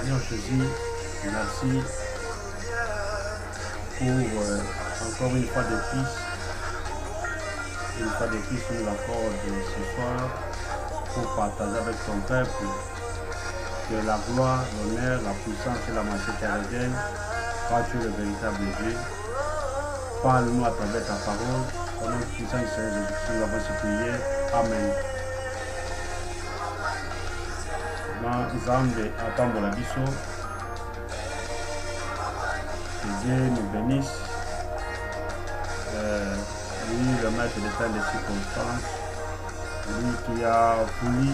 Seigneur Jésus, merci pour encore une fois de plus, tu nous accordes ce soir pour partager avec ton peuple que la gloire, l'honneur, la puissance et la majesté reviennent, car tu es le véritable Dieu. Parle-nous à travers ta parole. Au nom puissant du Seigneur Jésus-Christ, nous avons supplié. Amen. Nzambe atambola biso, que Dieu nous bénisse. Lui, le maître de temps des circonstances, lui qui a voulu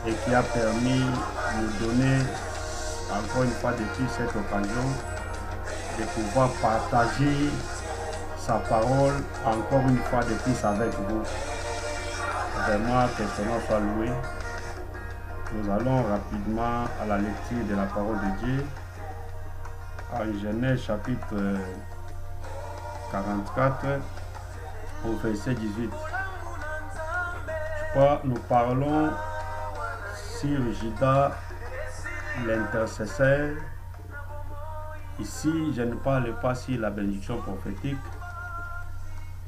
et qui a permis de nous donner encore une fois de plus cette occasion de pouvoir partager sa parole encore une fois de plus avec vous. Vraiment, que son nom soit loué. Nous allons rapidement à la lecture de la parole de Dieu en Genèse chapitre 44 au verset 18. Je crois nous parlons sur Judas l'intercesseur. Ici, je ne parle pas sur la bénédiction prophétique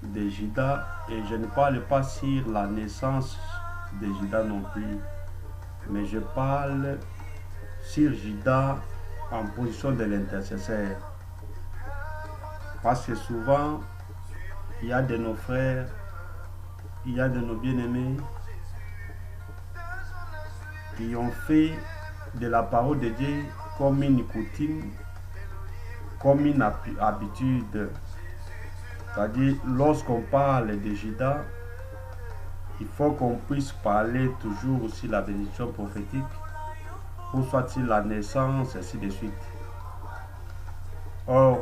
de Judas et je ne parle pas sur la naissance de Judas non plus. Mais je parle sur Judas en position de l'intercesseur. Parce que souvent, il y a de nos frères, il y a de nos bien-aimés qui ont fait de la parole de Dieu comme une coutume, comme une habitude. C'est-à-dire, lorsqu'on parle de Judas, il faut qu'on puisse parler toujours aussi la bénédiction prophétique, ou soit-il la naissance, ainsi de suite. Or,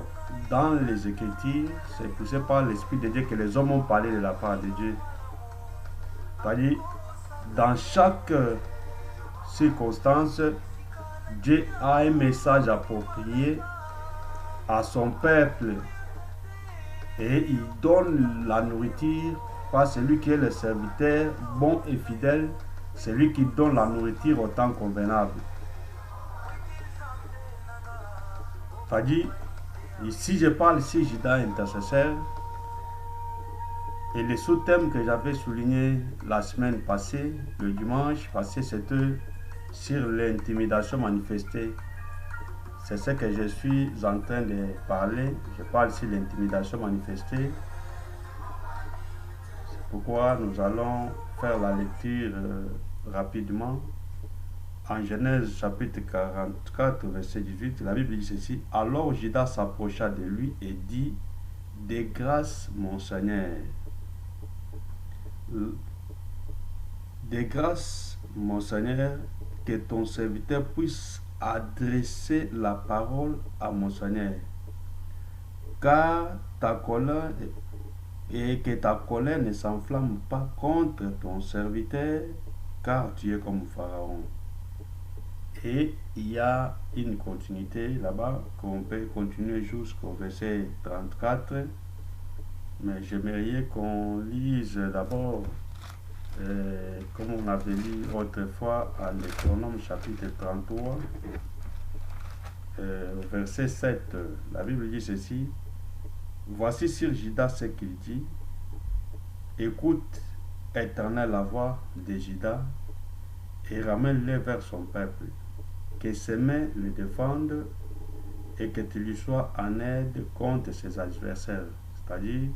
dans les Écritures, c'est poussé par l'Esprit de Dieu que les hommes ont parlé de la part de Dieu. C'est-à-dire, dans chaque circonstance, Dieu a un message approprié à son peuple et il donne la nourriture par celui qui est le serviteur bon et fidèle, celui qui donne la nourriture au temps convenable. C'est-à-dire, ici je parle ici Judas intercesseur, et le sous-thème que j'avais souligné la semaine passée, le dimanche passé, c'était sur l'intimidation manifestée. C'est ce que je suis en train de parler. Je parle ici de l'intimidation manifestée. Pourquoi nous allons faire la lecture rapidement. En Genèse chapitre 44 verset 18, la Bible dit ceci: alors Judas s'approcha de lui et dit: de grâce mon Seigneur, de grâce mon Seigneur, que ton serviteur puisse adresser la parole à mon Seigneur, car ta colère et que ta colère ne s'enflamme pas contre ton serviteur, car tu es comme Pharaon. Et il y a une continuité là-bas qu'on peut continuer jusqu'au verset 34, mais j'aimerais qu'on lise d'abord, comme on avait lu autrefois à Deutéronome chapitre 33, verset 7. La Bible dit ceci: voici sur Judas ce qu'il dit. Écoute, Éternel, la voix de Judas, et ramène-le vers son peuple, que ses mains le défendent et que tu lui sois en aide contre ses adversaires. C'est-à-dire,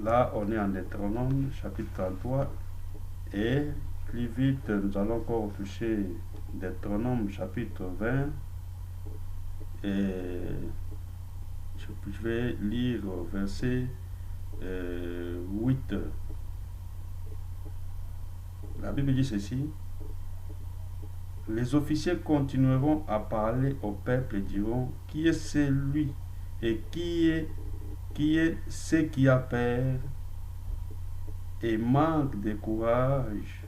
là on est en Deutéronome chapitre 33, et plus vite nous allons encore toucher Deutéronome chapitre 20, et je vais lire au verset 8. La Bible dit ceci: les officiers continueront à parler au peuple et diront: qui est celui et qui est ce qui a peur et manque de courage,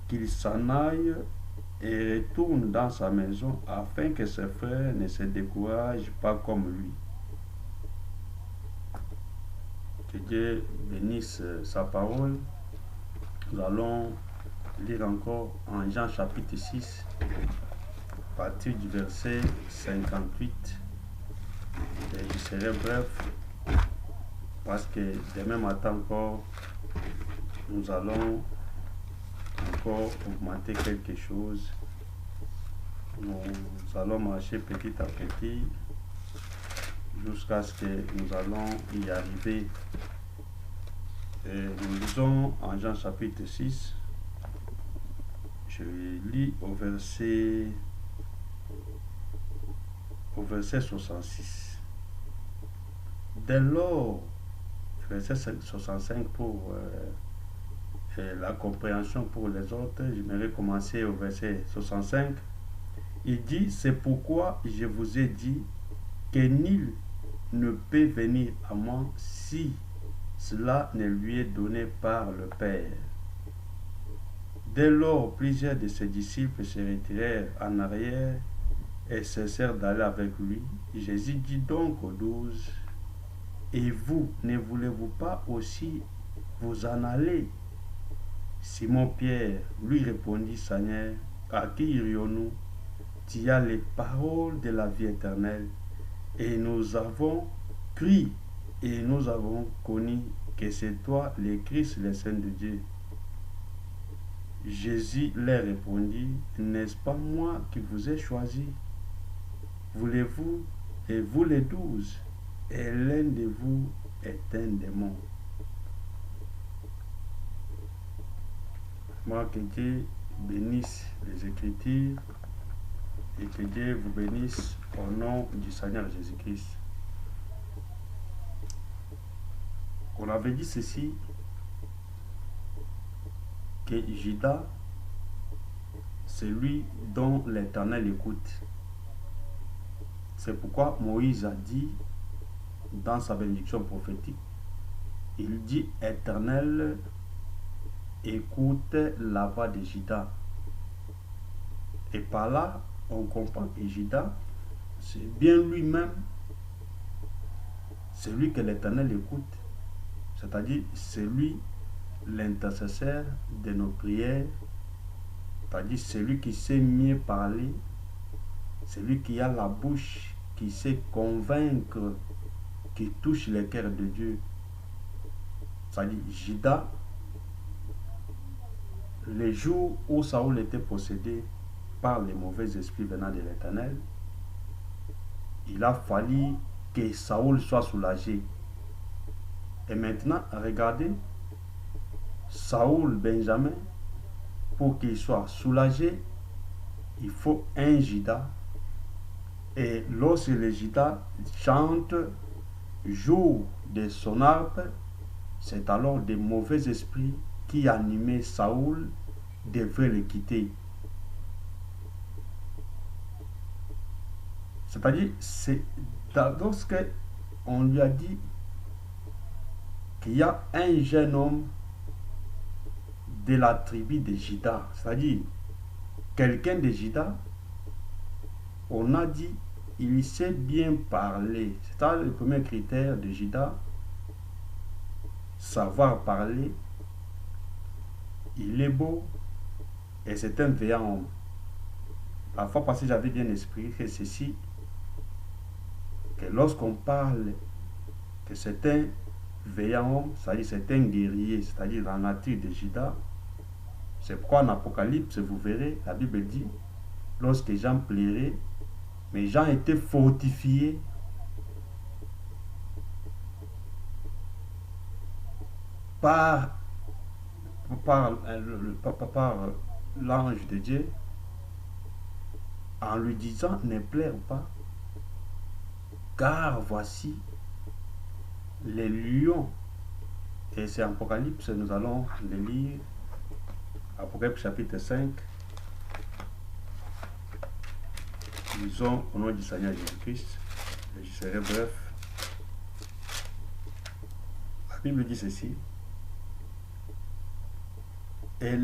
qu'il s'en aille et retourne dans sa maison, afin que ses frères ne se découragent pas comme lui. Que Dieu bénisse sa parole. Nous allons lire encore en Jean chapitre 6. partir du verset 58. Et je serai bref parce que demain matin encore, nous allons encore augmenter quelque chose. Nous allons marcher petit à petit jusqu'à ce que nous allons y arriver. Et nous lisons en Jean chapitre 6. Je lis au verset 66. Dès lors, verset 65 pour la compréhension pour les autres, j'aimerais commencer au verset 65. Il dit, c'est pourquoi je vous ai dit que nul ne peut venir à moi si cela ne lui est donné par le Père. Dès lors, plusieurs de ses disciples se retirèrent en arrière et cessèrent d'aller avec lui. Jésus dit donc aux 12, et vous, ne voulez-vous pas aussi vous en aller? Simon-Pierre lui répondit, Seigneur, à qui irions-nous? Tu as les paroles de la vie éternelle, et nous avons cru et nous avons connu que c'est toi le Christ, le Saint de Dieu. Jésus leur répondit, n'est-ce pas moi qui vous ai choisi? Voulez-vous, et vous les 12, et l'un de vous est un démon. Moi, que Dieu bénisse les Écritures et que Dieu vous bénisse au nom du Seigneur Jésus-Christ. On avait dit ceci, que Judas, c'est lui dont l'Éternel écoute. C'est pourquoi Moïse a dit dans sa bénédiction prophétique, il dit, Éternel, écoute la voix de Judas. Et par là, on comprend que Judas, c'est bien lui-même, c'est lui que l'Éternel écoute. C'est-à-dire, c'est lui l'intercesseur de nos prières. C'est-à-dire, c'est lui qui sait mieux parler. C'est lui qui a la bouche, qui sait convaincre, qui touche le cœur de Dieu. C'est-à-dire, Judas, les jours où Saoul était possédé par les mauvais esprits venant de l'Éternel, il a fallu que Saoul soit soulagé. Et maintenant, regardez, Saoul Benjamin, pour qu'il soit soulagé, il faut un Judas. Et lorsque le Judas chante, joue de son harpe, c'est alors des mauvais esprits qui animaient Saoul devraient le quitter. C'est-à-dire, c'est lorsque on lui a dit qu'il y a un jeune homme de la tribu de Juda, c'est-à-dire quelqu'un de Juda, on a dit il sait bien parler. C'est le premier critère de Juda, savoir parler, il est beau et c'est un vaillant homme. La fois passée, j'avais bien expliqué ceci, que lorsqu'on parle que c'est un vaillant homme, c'est-à-dire c'est un guerrier, c'est-à-dire la nature de Juda, c'est pourquoi en Apocalypse, vous verrez, la Bible dit, lorsque Jean plairait, mais Jean était fortifié par l'ange de Dieu, en lui disant, ne pleure pas, car voici les lions. Et c'est Apocalypse, nous allons le lire, Apocalypse chapitre 5. Lisons au nom du Seigneur Jésus-Christ. Je serai bref. La Bible dit ceci. Et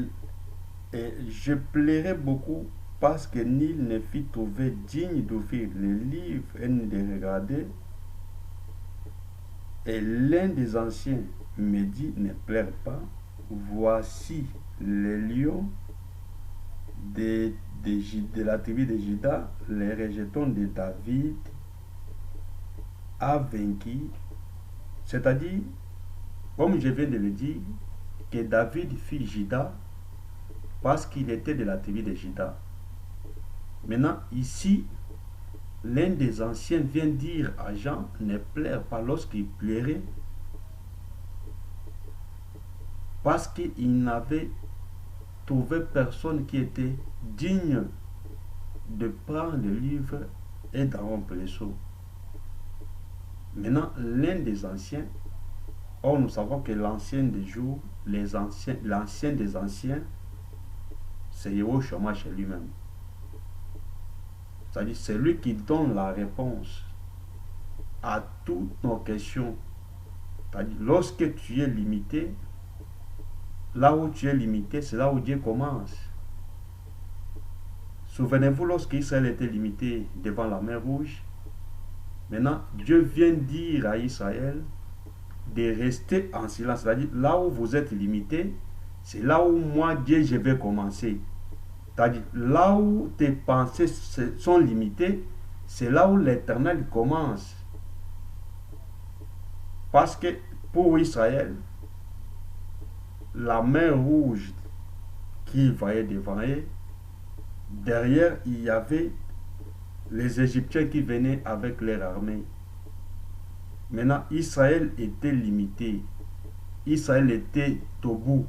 je plairai beaucoup parce que nul ne fit trouver digne d'ouvrir le livre et de regarder. Et l'un des anciens me dit, ne pleure pas, voici les lions des de la tribu de Juda, les rejetons de David a vaincu, c'est-à-dire, comme je viens de le dire, que David fit Juda parce qu'il était de la tribu de Juda. Maintenant, ici, l'un des anciens vient dire à Jean, ne pleure pas lorsqu'il pleurait, parce qu'il n'avait trouvé personne qui était digne de prendre le livre et d'en rompre le sceau. Maintenant, l'un des anciens, or nous savons que l'ancien des jours, l'ancien des anciens, c'est Yehoshua chez lui-même. C'est-à-dire, c'est lui qui donne la réponse à toutes nos questions. C'est-à-dire, lorsque tu es limité, là où tu es limité, c'est là où Dieu commence. Souvenez-vous, lorsqu'Israël était limité devant la mer Rouge, maintenant, Dieu vient dire à Israël de rester en silence. C'est-à-dire, là où vous êtes limité, c'est là où moi, Dieu, je vais commencer. C'est-à-dire, là où tes pensées sont limitées, c'est là où l'Éternel commence. Parce que pour Israël, la mer Rouge qui voyait devant eux, derrière, il y avait les Égyptiens qui venaient avec leur armée. Maintenant, Israël était limité. Israël était au bout.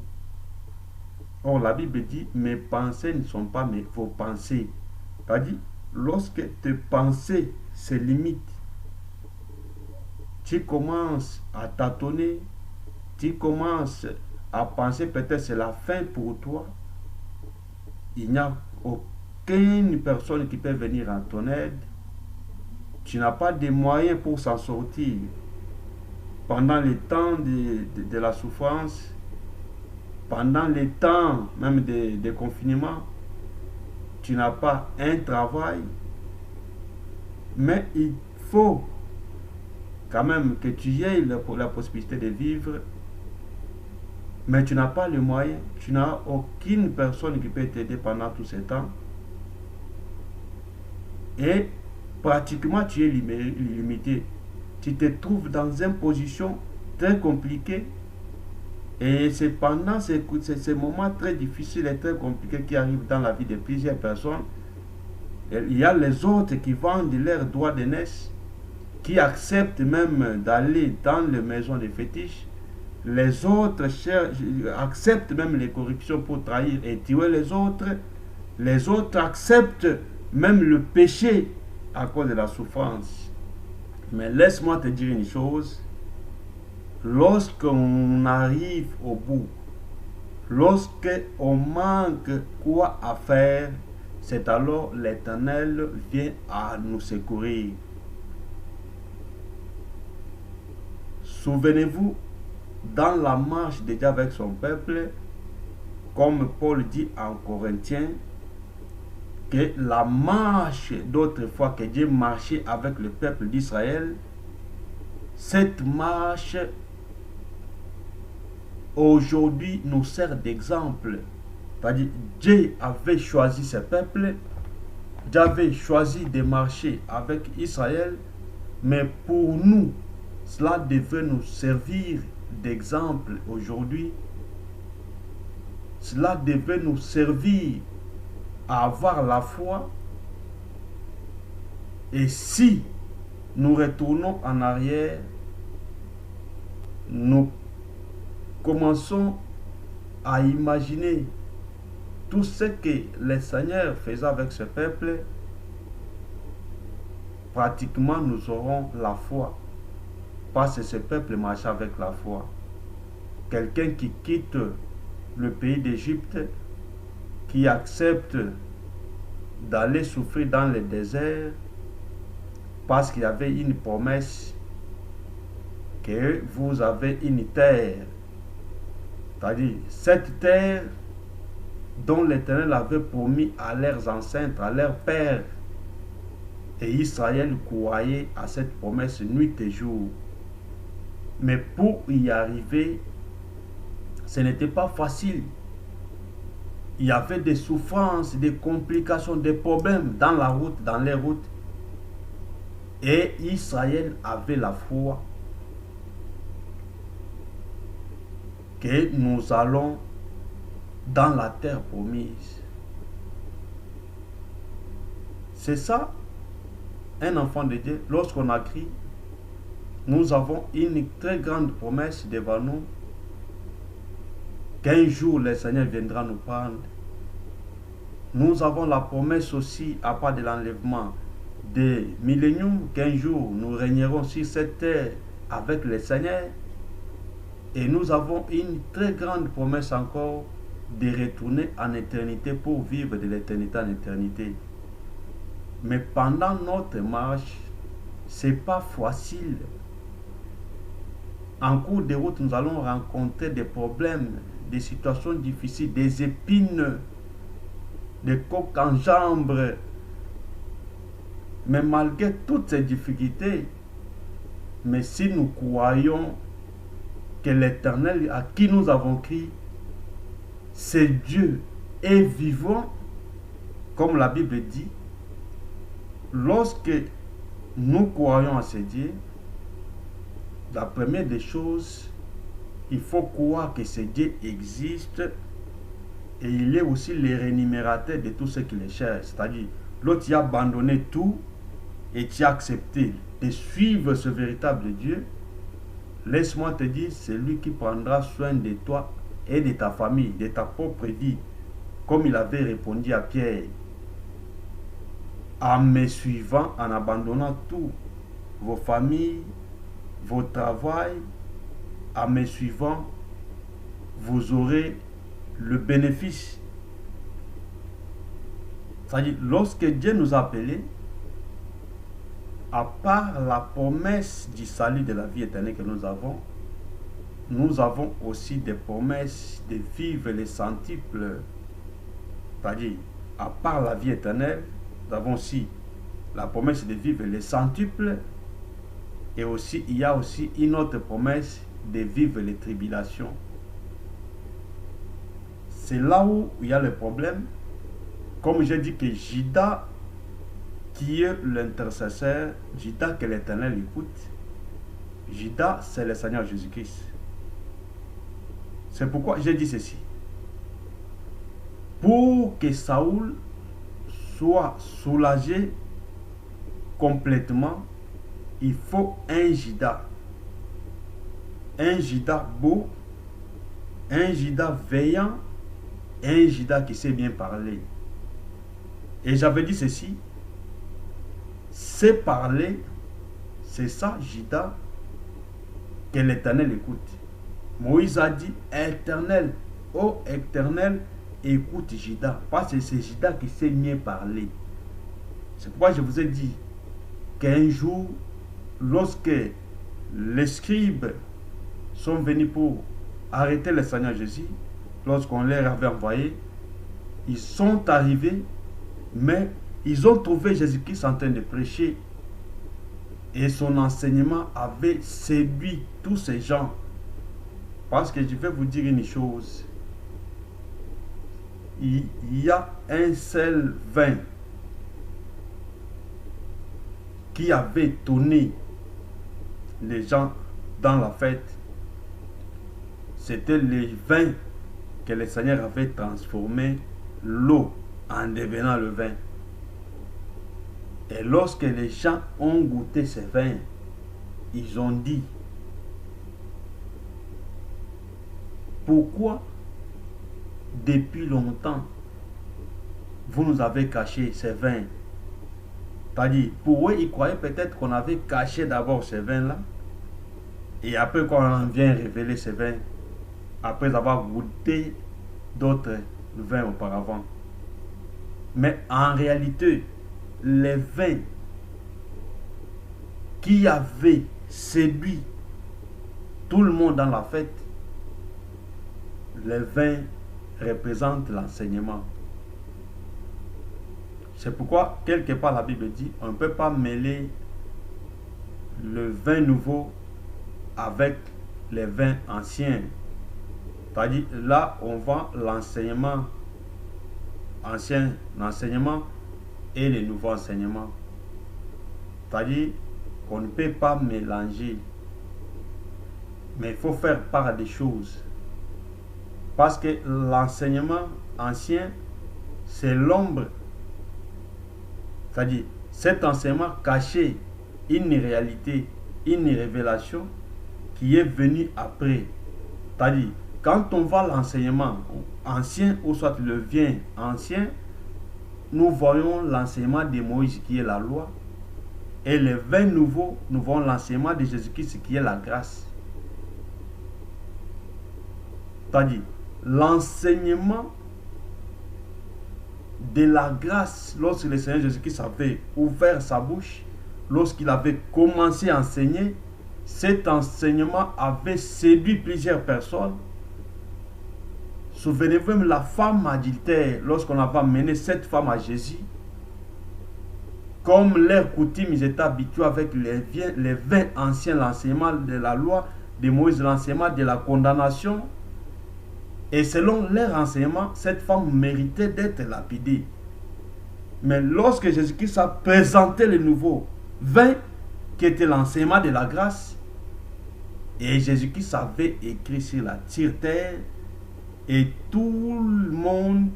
Or, la Bible dit, mes pensées ne sont pas vos pensées. C'est-à-dire, lorsque tes pensées se limitent, tu commences à tâtonner, tu commences à penser peut-être c'est la fin pour toi. Il n'y a aucune personne qui peut venir en ton aide. Tu n'as pas de moyens pour s'en sortir. Pendant le temps de la souffrance, pendant les temps même de confinement, tu n'as pas un travail, mais il faut quand même que tu aies la possibilité de vivre, mais tu n'as pas le moyen, tu n'as aucune personne qui peut t'aider pendant tout ce temps, et pratiquement tu es limité. Tu te trouves dans une position très compliquée. Et c'est pendant ces moments très difficiles et très compliqués qui arrivent dans la vie de plusieurs personnes. Il y a les autres qui vendent leurs droits d'aînesse, qui acceptent même d'aller dans les maisons de fétiches. Les autres acceptent même les corruptions pour trahir et tuer les autres. Les autres acceptent même le péché à cause de la souffrance. Mais laisse-moi te dire une chose. Lorsqu'on arrive au bout, lorsqu'on manque quoi à faire, c'est alors l'Éternel vient à nous secourir. Souvenez-vous, dans la marche déjà avec son peuple, comme Paul dit en Corinthiens, que la marche d'autrefois que Dieu marchait avec le peuple d'Israël, cette marche aujourd'hui nous sert d'exemple. C'est-à-dire, Dieu avait choisi ce peuple, Dieu avait choisi de marcher avec Israël, mais pour nous, cela devait nous servir d'exemple aujourd'hui. Cela devait nous servir à avoir la foi. Et si nous retournons en arrière, nous commençons à imaginer tout ce que le Seigneur faisait avec ce peuple, pratiquement nous aurons la foi. Parce que ce peuple marche avec la foi. Quelqu'un qui quitte le pays d'Égypte, qui accepte d'aller souffrir dans le désert, parce qu'il y avait une promesse que vous avez une terre. C'est-à-dire, cette terre dont l'Éternel avait promis à leurs ancêtres, à leurs pères. Et Israël croyait à cette promesse nuit et jour. Mais pour y arriver, ce n'était pas facile. il y avait des souffrances, des complications, des problèmes dans la route, dans les routes. Et Israël avait la foi que nous allons dans la terre promise. C'est ça, un enfant de Dieu. Lorsqu'on a crié, nous avons une très grande promesse devant nous, qu'un jour le Seigneur viendra nous prendre. Nous avons la promesse aussi, à part de l'enlèvement des milléniums, qu'un jour nous régnerons sur cette terre avec le Seigneur. Et nous avons une très grande promesse encore de retourner en éternité pour vivre de l'éternité en éternité. Mais pendant notre marche, c'est pas facile. En cours de route, nous allons rencontrer des problèmes, des situations difficiles, des épines, des coques en jambes. Mais malgré toutes ces difficultés, mais si nous croyons que l'Éternel à qui nous avons crié, c'est Dieu est vivant, comme la Bible dit, lorsque nous croyons à ce Dieu, la première des choses, il faut croire que ce Dieu existe et il est aussi le rémunérateur de tout ce qui le cherche. C'est-à-dire, l'autre y a abandonné tout et tu as accepté de suivre ce véritable Dieu. Laisse-moi te dire, c'est lui qui prendra soin de toi et de ta famille, de ta propre vie, comme il avait répondu à Pierre. En me suivant, en abandonnant tout, vos familles, vos travail, en me suivant, vous aurez le bénéfice. C'est-à-dire, lorsque Dieu nous a appelés, à part la promesse du salut de la vie éternelle que nous avons aussi des promesses de vivre les centuples. C'est-à-dire, à part la vie éternelle, nous avons aussi la promesse de vivre les centuples. Et aussi, il y a aussi une autre promesse de vivre les tribulations. C'est là où il y a le problème. Comme j'ai dit que Judas, qui est l'intercesseur, Judas que l'Éternel écoute, Judas, c'est le Seigneur Jésus-Christ. C'est pourquoi j'ai dit ceci. Pour que Saoul soit soulagé complètement, il faut un Judas beau, un Judas veillant, un Judas qui sait bien parler. Et j'avais dit ceci, c'est parler, c'est ça Judas que l'Éternel écoute. Moïse a dit, Éternel, ô Éternel, écoute Judas, parce que c'est Judas qui sait bien parler. C'est pourquoi je vous ai dit qu'un jour, lorsque les scribes sont venus pour arrêter le Seigneur Jésus, lorsqu'on leur avait envoyé, ils sont arrivés, mais ils ont trouvé Jésus-Christ en train de prêcher. Et son enseignement avait séduit tous ces gens. Parce que je vais vous dire une chose. Il y a un seul vin qui avait étonné les gens dans la fête. C'était le vin que le Seigneur avait transformé l'eau en devenant le vin. Et lorsque les gens ont goûté ce vin, ils ont dit, pourquoi depuis longtemps vous nous avez caché ce vin? C'est-à-dire, pour eux, ils croyaient peut-être qu'on avait caché d'abord ce vin-là, et après quand on vient révéler ce vin, après avoir goûté d'autres vins auparavant. Mais en réalité, les vins qui avaient séduit tout le monde dans la fête, les vins représentent l'enseignement. C'est pourquoi, quelque part, la Bible dit, on ne peut pas mêler le vin nouveau avec les vins anciens. C'est-à-dire, là, on vend l'enseignement ancien enseignement et le nouveau enseignement. C'est-à-dire qu'on ne peut pas mélanger. Mais il faut faire part des choses. Parce que l'enseignement ancien, c'est l'ombre. C'est-à-dire, cet enseignement cachait une réalité, une révélation qui est venue après. C'est-à-dire, quand on voit l'enseignement ancien, ou soit le vient ancien, nous voyons l'enseignement de Moïse qui est la loi. Et le vin nouveau, nous voyons l'enseignement de Jésus-Christ qui est la grâce. C'est-à-dire, l'enseignement de la grâce, lorsque le Seigneur Jésus-Christ avait ouvert sa bouche, lorsqu'il avait commencé à enseigner, cet enseignement avait séduit plusieurs personnes. Souvenez-vous même la femme adultère, lorsqu'on avait amené cette femme à Jésus, comme leur coutume, ils étaient habitués avec les vins anciens, l'enseignement de la loi de Moïse, l'enseignement de la condamnation. Et selon leur enseignement, cette femme méritait d'être lapidée. Mais lorsque Jésus-Christ a présenté le nouveau vin, qui était l'enseignement de la grâce, et Jésus-Christ avait écrit sur la tire-terre, et tout le monde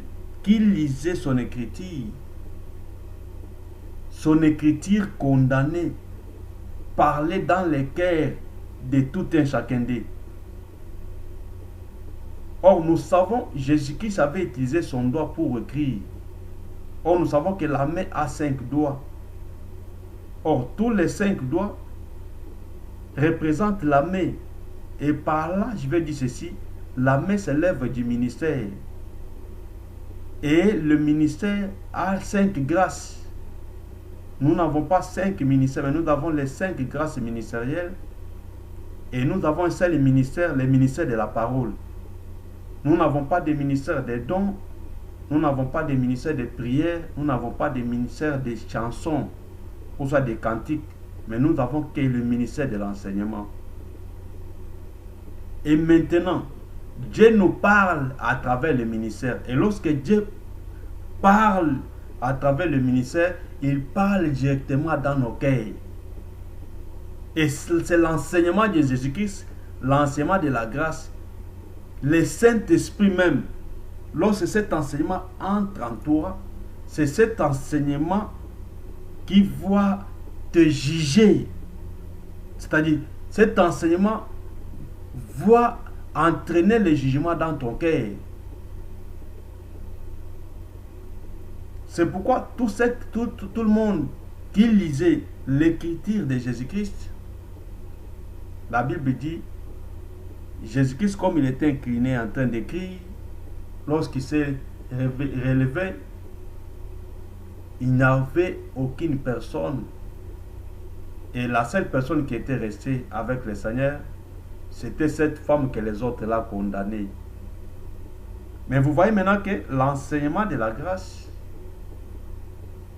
qui lisait son écriture condamnée, parlait dans les cœurs de tout un chacun d'eux. Or, nous savons, Jésus-Christ avait utilisé son doigt pour écrire. Or, nous savons que la main a 5 doigts. Or, tous les 5 doigts représentent la main. Et par là, je vais dire ceci, la main c'est l'œuvre du ministère. Et le ministère a 5 grâces. Nous n'avons pas 5 ministères, mais nous avons les 5 grâces ministérielles. Et nous avons un seul ministère, le ministère de la parole. Nous n'avons pas de ministère des dons, nous n'avons pas de ministère de prière, nous n'avons pas de ministère des chansons, ou soit des cantiques, mais nous avons que le ministère de l'enseignement. Et maintenant, Dieu nous parle à travers le ministère. Et lorsque Dieu parle à travers le ministère, il parle directement dans nos cœurs. Et c'est l'enseignement de Jésus-Christ, l'enseignement de la grâce. Le Saint-Esprit même, lorsque cet enseignement entre en toi, c'est cet enseignement qui va te juger. C'est-à-dire, cet enseignement va entraîner le jugement dans ton cœur. C'est pourquoi tout le monde qui lisait l'écriture de Jésus-Christ, la Bible dit, Jésus-Christ, comme il était incliné en train d'écrire, lorsqu'il s'est relevé, il n'avait aucune personne. Et la seule personne qui était restée avec le Seigneur, c'était cette femme que les autres l'ont condamnée. Mais vous voyez maintenant que l'enseignement de la grâce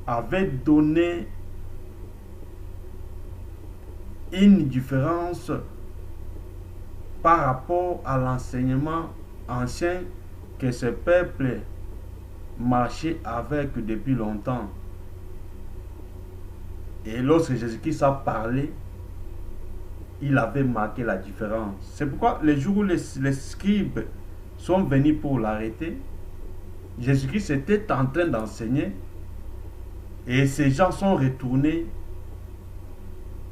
avait donné une différence par rapport à l'enseignement ancien que ce peuple marchait avec depuis longtemps. Et lorsque Jésus-Christ a parlé, il avait marqué la différence. C'est pourquoi les jours où les scribes sont venus pour l'arrêter, Jésus-Christ était en train d'enseigner et ces gens sont retournés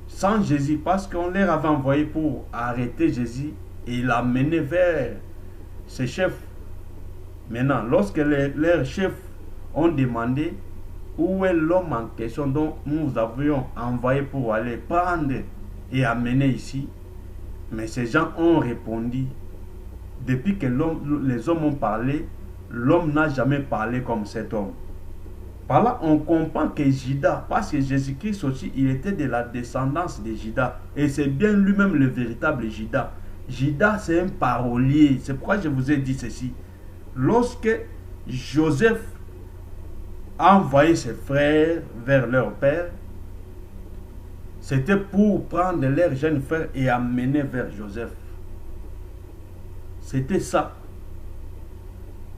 sans Jésus parce qu'on leur avait envoyé pour arrêter Jésus et l'amener vers ses chefs. Maintenant, lorsque leurs chefs ont demandé où est l'homme en question dont nous avions envoyé pour aller prendre et amener ici, mais ces gens ont répondu, depuis que les hommes ont parlé, l'homme n'a jamais parlé comme cet homme. Par là, on comprend que Judas, parce que Jésus-Christ aussi, il était de la descendance de Judas. Et c'est bien lui-même le véritable Judas. Judas, c'est un parolier. C'est pourquoi je vous ai dit ceci. Lorsque Joseph a envoyé ses frères vers leur père, c'était pour prendre leurs jeunes frères et amener vers Joseph. C'était ça.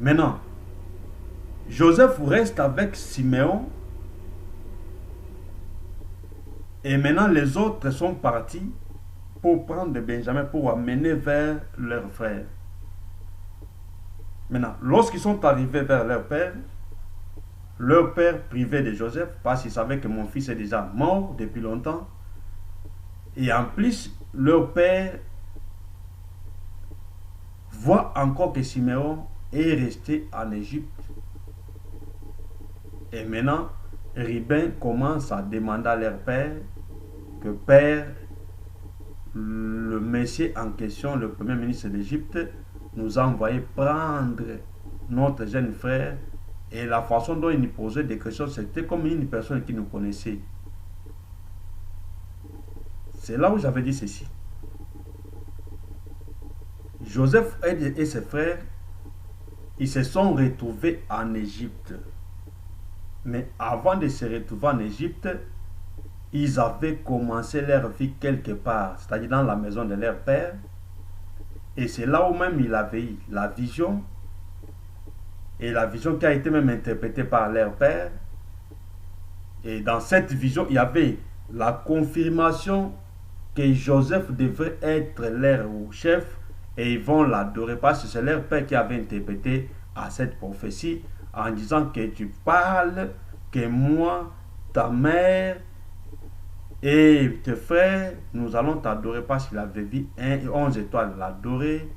Maintenant, Joseph reste avec Siméon et maintenant les autres sont partis pour prendre Benjamin pour amener vers leur frère. Maintenant, lorsqu'ils sont arrivés vers leur père privé de Joseph parce qu'il savait que mon fils est déjà mort depuis longtemps. Et en plus, leur père voit encore que Siméon est resté en Égypte. Et maintenant, Ruben commence à demander à leur père que père, le monsieur en question, le premier ministre d'Égypte, nous a envoyé prendre notre jeune frère. Et la façon dont il nous posait des questions, c'était comme une personne qui nous connaissait. C'est là où j'avais dit ceci. Joseph et ses frères, ils se sont retrouvés en Égypte. Mais avant de se retrouver en Égypte, ils avaient commencé leur vie quelque part, c'est-à-dire dans la maison de leur père. Et c'est là où même il avait eu la vision. Et la vision qui a été même interprétée par leur père. Et dans cette vision, il y avait la confirmation que Joseph devait être leur chef et ils vont l'adorer parce que c'est leur père qui avait interprété à cette prophétie en disant que tu parles, que moi, ta mère et tes frères, nous allons t'adorer parce qu'il avait vu 11 étoiles l'adorer,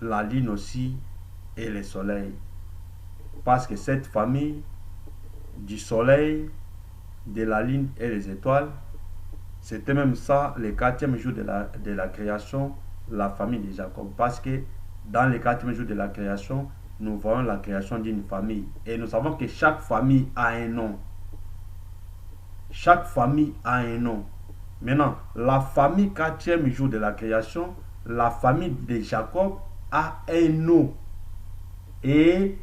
la lune aussi et le soleil. Parce que cette famille du soleil, de la lune et des étoiles, c'était même ça le 4e jour de la création, la famille de Jacob. Parce que dans le 4e jour de la création, nous voyons la création d'une famille. Et nous savons que chaque famille a un nom. Chaque famille a un nom. Maintenant, la famille 4e jour de la création, la famille de Jacob a un nom. Et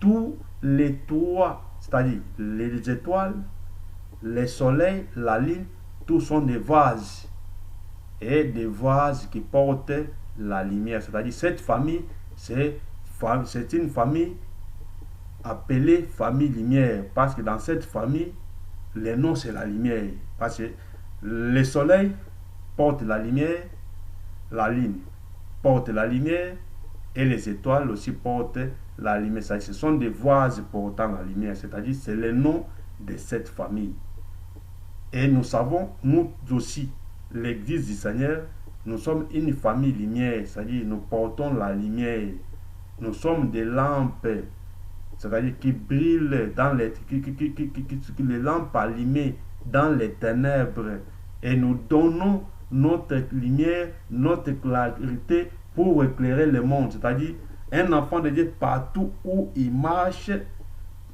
tous les trois, c'est-à-dire les étoiles, le soleil, la lune, tous sont des vases. Et des vases qui portent la lumière. C'est-à-dire cette famille, c'est une famille appelée famille lumière. Parce que dans cette famille, le nom c'est la lumière. Parce que le soleil porte la lumière, la lune porte la lumière et les étoiles aussi portent la lumière. Ce sont des vases portant la lumière. C'est-à-dire c'est le nom de cette famille. Et nous savons, nous aussi, l'Église du Seigneur, nous sommes une famille lumière, c'est-à-dire nous portons la lumière. Nous sommes des lampes, c'est-à-dire qui brillent dans les lampes allumées dans les ténèbres. Et nous donnons notre lumière, notre clarté pour éclairer le monde. C'est-à-dire un enfant de Dieu, partout où il marche,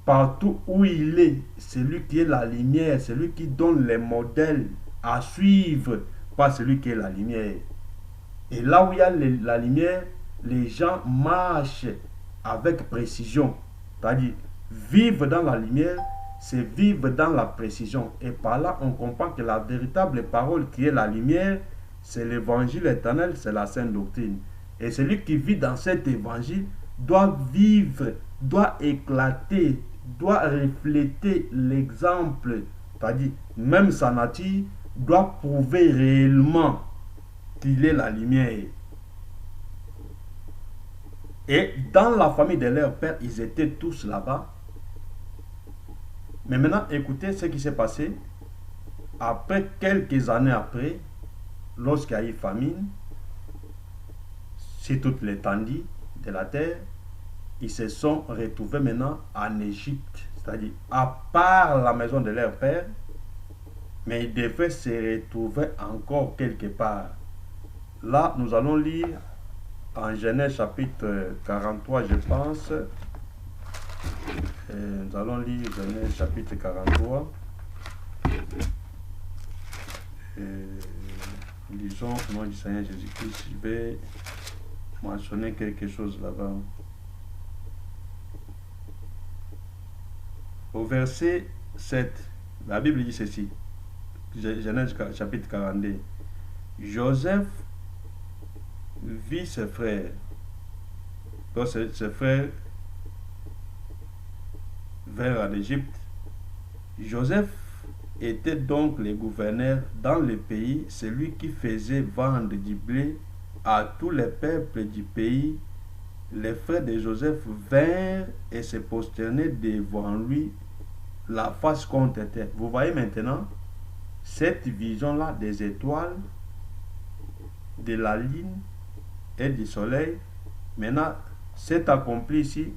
partout où il est, celui qui est la lumière, celui qui donne les modèles à suivre par celui qui est la lumière. Et là où il y a la lumière, les gens marchent avec précision. C'est-à-dire, vivre dans la lumière, c'est vivre dans la précision. Et par là, on comprend que la véritable parole qui est la lumière, c'est l'évangile éternel, c'est la sainte doctrine. Et celui qui vit dans cet évangile doit vivre, doit éclater, doit refléter l'exemple, c'est-à-dire même sa nature doit prouver réellement qu'il est la lumière. Et dans la famille de leur père, ils étaient tous là-bas. Mais maintenant, écoutez ce qui s'est passé. Après quelques années après, lorsqu'il y a eu famine, sur toute l'étendue de la terre, ils se sont retrouvés maintenant en Égypte, c'est-à-dire à part la maison de leur père, mais ils devaient se retrouver encore quelque part. Là, nous allons lire en Genèse chapitre 43, je pense. Nous allons lire Genèse chapitre 43. Lisons au nom du Seigneur Jésus-Christ. Je vais mentionner quelque chose là-bas. Au verset 7, la Bible dit ceci. Genèse chapitre 42. Joseph vit ses frères. Donc ses frères vinrent en Égypte. Joseph était donc le gouverneur dans le pays, celui qui faisait vendre du blé à tous les peuples du pays. Les frères de Joseph vinrent et se prosternaient devant lui, la face contre terre. Vous voyez maintenant cette vision-là des étoiles, de la lune et du soleil. Maintenant, c'est accompli ici.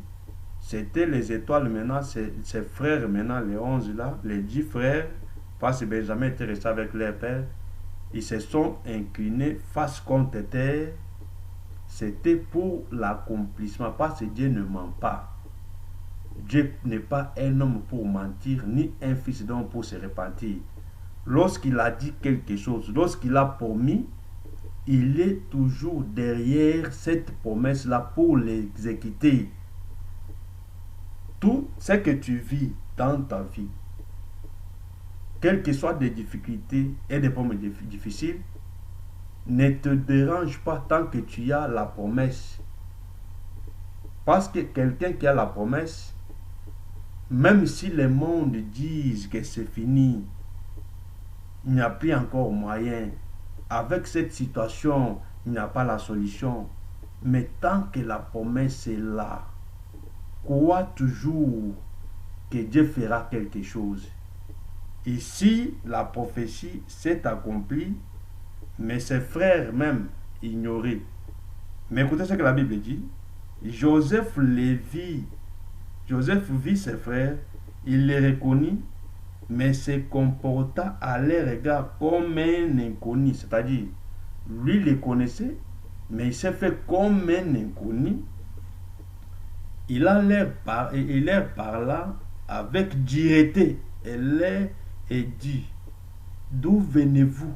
C'était les étoiles maintenant, ses frères maintenant, les 11 là, les 10 frères, parce que Benjamin était resté avec leur père, ils se sont inclinés face contre terre. C'était pour l'accomplissement, parce que Dieu ne ment pas. Dieu n'est pas un homme pour mentir, ni un fils d'homme pour se repentir. Lorsqu'il a dit quelque chose, lorsqu'il a promis, il est toujours derrière cette promesse-là pour l'exécuter. Tout ce que tu vis dans ta vie, quelles que soient des difficultés et des problèmes difficiles, ne te dérange pas tant que tu as la promesse. Parce que quelqu'un qui a la promesse, même si le monde disent que c'est fini, il n'y a plus encore moyen, avec cette situation, il n'y a pas la solution. Mais tant que la promesse est là, crois toujours que Dieu fera quelque chose. Ici, la prophétie s'est accomplie, mais ses frères même ignoraient. Mais écoutez ce que la Bible dit. Joseph les vit. Joseph vit ses frères, il les reconnut, mais se comporta à leur égard comme un inconnu. C'est-à-dire, lui les connaissait, mais il s'est fait comme un inconnu. Il leur parla avec dureté et leur dit, d'où venez-vous?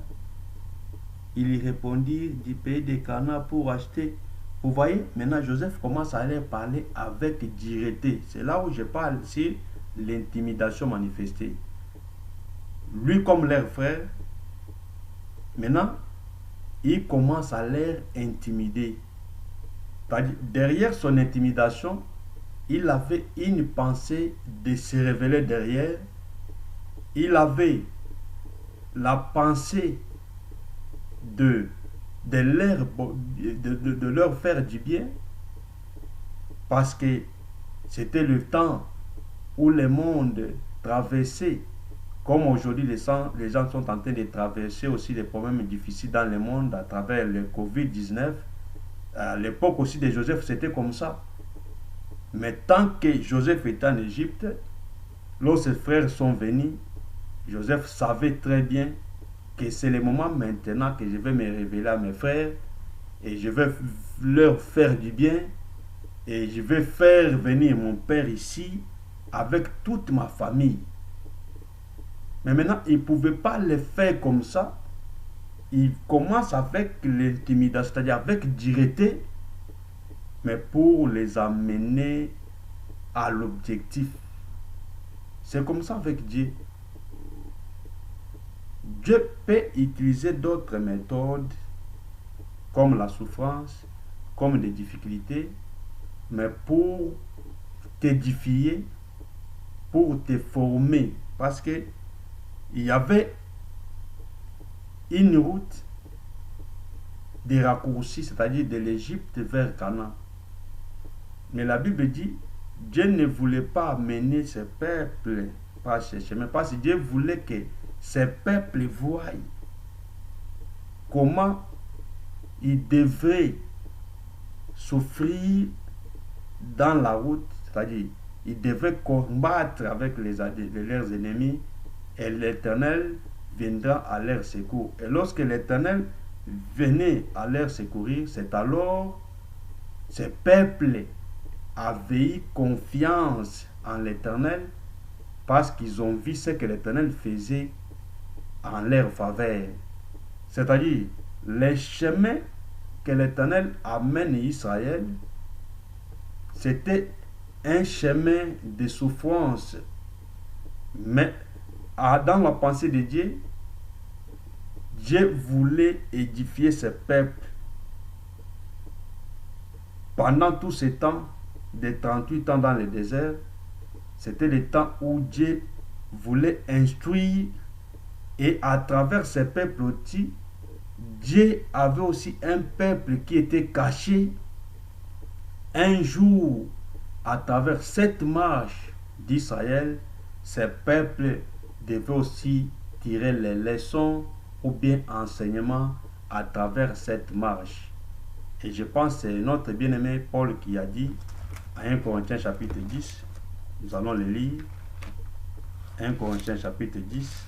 Ils y répondirent, du pays de Canaan pour acheter. Vous voyez, maintenant Joseph commence à leur parler avec dureté. C'est là où je parle sur l'intimidation manifestée. Lui comme leur frère, maintenant, il commence à leur intimider. Derrière son intimidation, il avait une pensée de se révéler derrière. Il avait la pensée de leur faire du bien, parce que c'était le temps où le monde traversait, comme aujourd'hui les gens sont en train de traverser aussi des problèmes difficiles dans le monde à travers le Covid-19. À l'époque aussi de Joseph, c'était comme ça. Mais tant que Joseph était en Égypte, lorsque ses frères sont venus, Joseph savait très bien que c'est le moment maintenant que je vais me révéler à mes frères et je vais leur faire du bien et je vais faire venir mon père ici avec toute ma famille. Mais maintenant, il ne pouvait pas le faire comme ça. Il commence avec l'intimidation, c'est-à-dire avec dureté, mais pour les amener à l'objectif. C'est comme ça avec Dieu. Dieu peut utiliser d'autres méthodes, comme la souffrance, comme des difficultés, mais pour t'édifier, pour te former. Parce que il y avait une route de raccourcis, c'est-à-dire de l'Égypte vers Canaan. Mais la Bible dit, Dieu ne voulait pas amener ce peuple par ce chemin, parce que Dieu voulait que ces peuples voient comment ils devraient souffrir dans la route, c'est-à-dire ils devraient combattre avec leurs ennemis, et l'Éternel viendra à leur secours. Et lorsque l'Éternel venait à leur secourir, c'est alors ces peuples avaient eu confiance en l'Éternel, parce qu'ils ont vu ce que l'Éternel faisait en leur faveur. C'est-à-dire, les chemins que l'Éternel amène Israël, c'était un chemin de souffrance. Mais dans la pensée de Dieu, Dieu voulait édifier ce peuple. Pendant tout ce temps, de 38 ans dans le désert, C'était le temps où Dieu voulait instruire, et à travers ces peuples aussi, Dieu avait aussi un peuple qui était caché. Un jour, à travers cette marche d'Israël, ces peuples devaient aussi tirer les leçons ou bien enseignements à travers cette marche. Et je pense que c'est notre bien-aimé Paul qui a dit à 1 Corinthiens chapitre 10, nous allons le lire, 1 Corinthiens chapitre 10,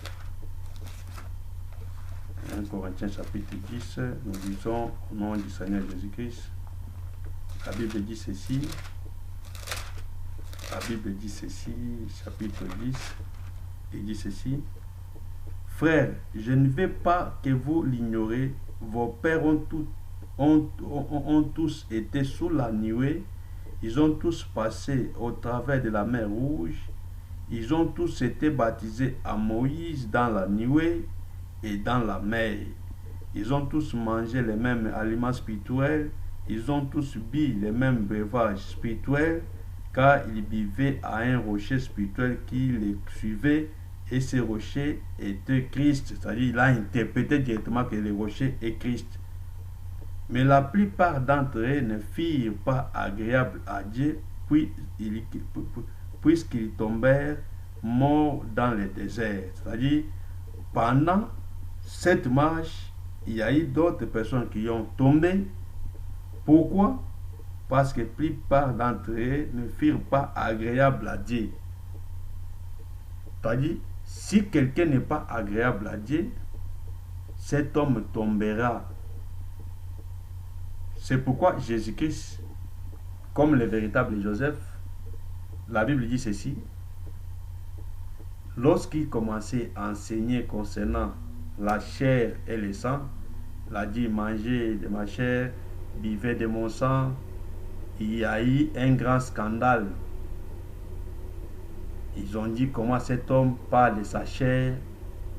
1 Corinthiens chapitre 10, nous lisons au nom du Seigneur Jésus-Christ. La Bible dit ceci, chapitre 10, il dit ceci: Frères, je ne veux pas que vous l'ignorez, vos pères ont tous été sous la nuée, ils ont tous passé au travers de la mer Rouge, ils ont tous été baptisés à Moïse dans la nuée et dans la mer. Ils ont tous mangé les mêmes aliments spirituels, ils ont tous bu les mêmes breuvages spirituels, car ils vivaient à un rocher spirituel qui les suivait, et ce rocher était Christ. C'est-à-dire, il a interprété directement que le rocher est Christ. Mais la plupart d'entre eux ne firent pas agréable à Dieu, puisqu'ils tombèrent morts dans le désert. C'est-à-dire, pendant cette marche, il y a eu d'autres personnes qui ont tombé. Pourquoi? Parce que la plupart d'entre eux ne firent pas agréable à Dieu. C'est-à-dire, si quelqu'un n'est pas agréable à Dieu, cet homme tombera. C'est pourquoi Jésus-Christ, comme le véritable Joseph, la Bible dit ceci: lorsqu'il commençait à enseigner concernant la chair et le sang, il a dit: mangez de ma chair, buvez de mon sang. Il y a eu un grand scandale. Ils ont dit comment cet homme parle de sa chair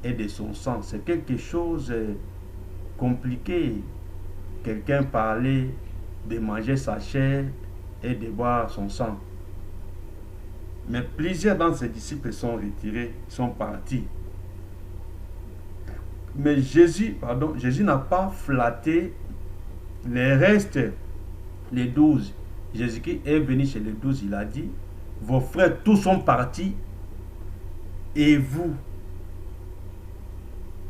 et de son sang. C'est quelque chose de compliqué. Quelqu'un parlait de manger sa chair et de boire son sang. Mais plusieurs d'entre ses disciples sont retirés, sont partis. Mais Jésus n'a pas flatté les restes, les 12. Jésus-Christ est venu chez les 12, il a dit: vos frères tous sont partis, et vous,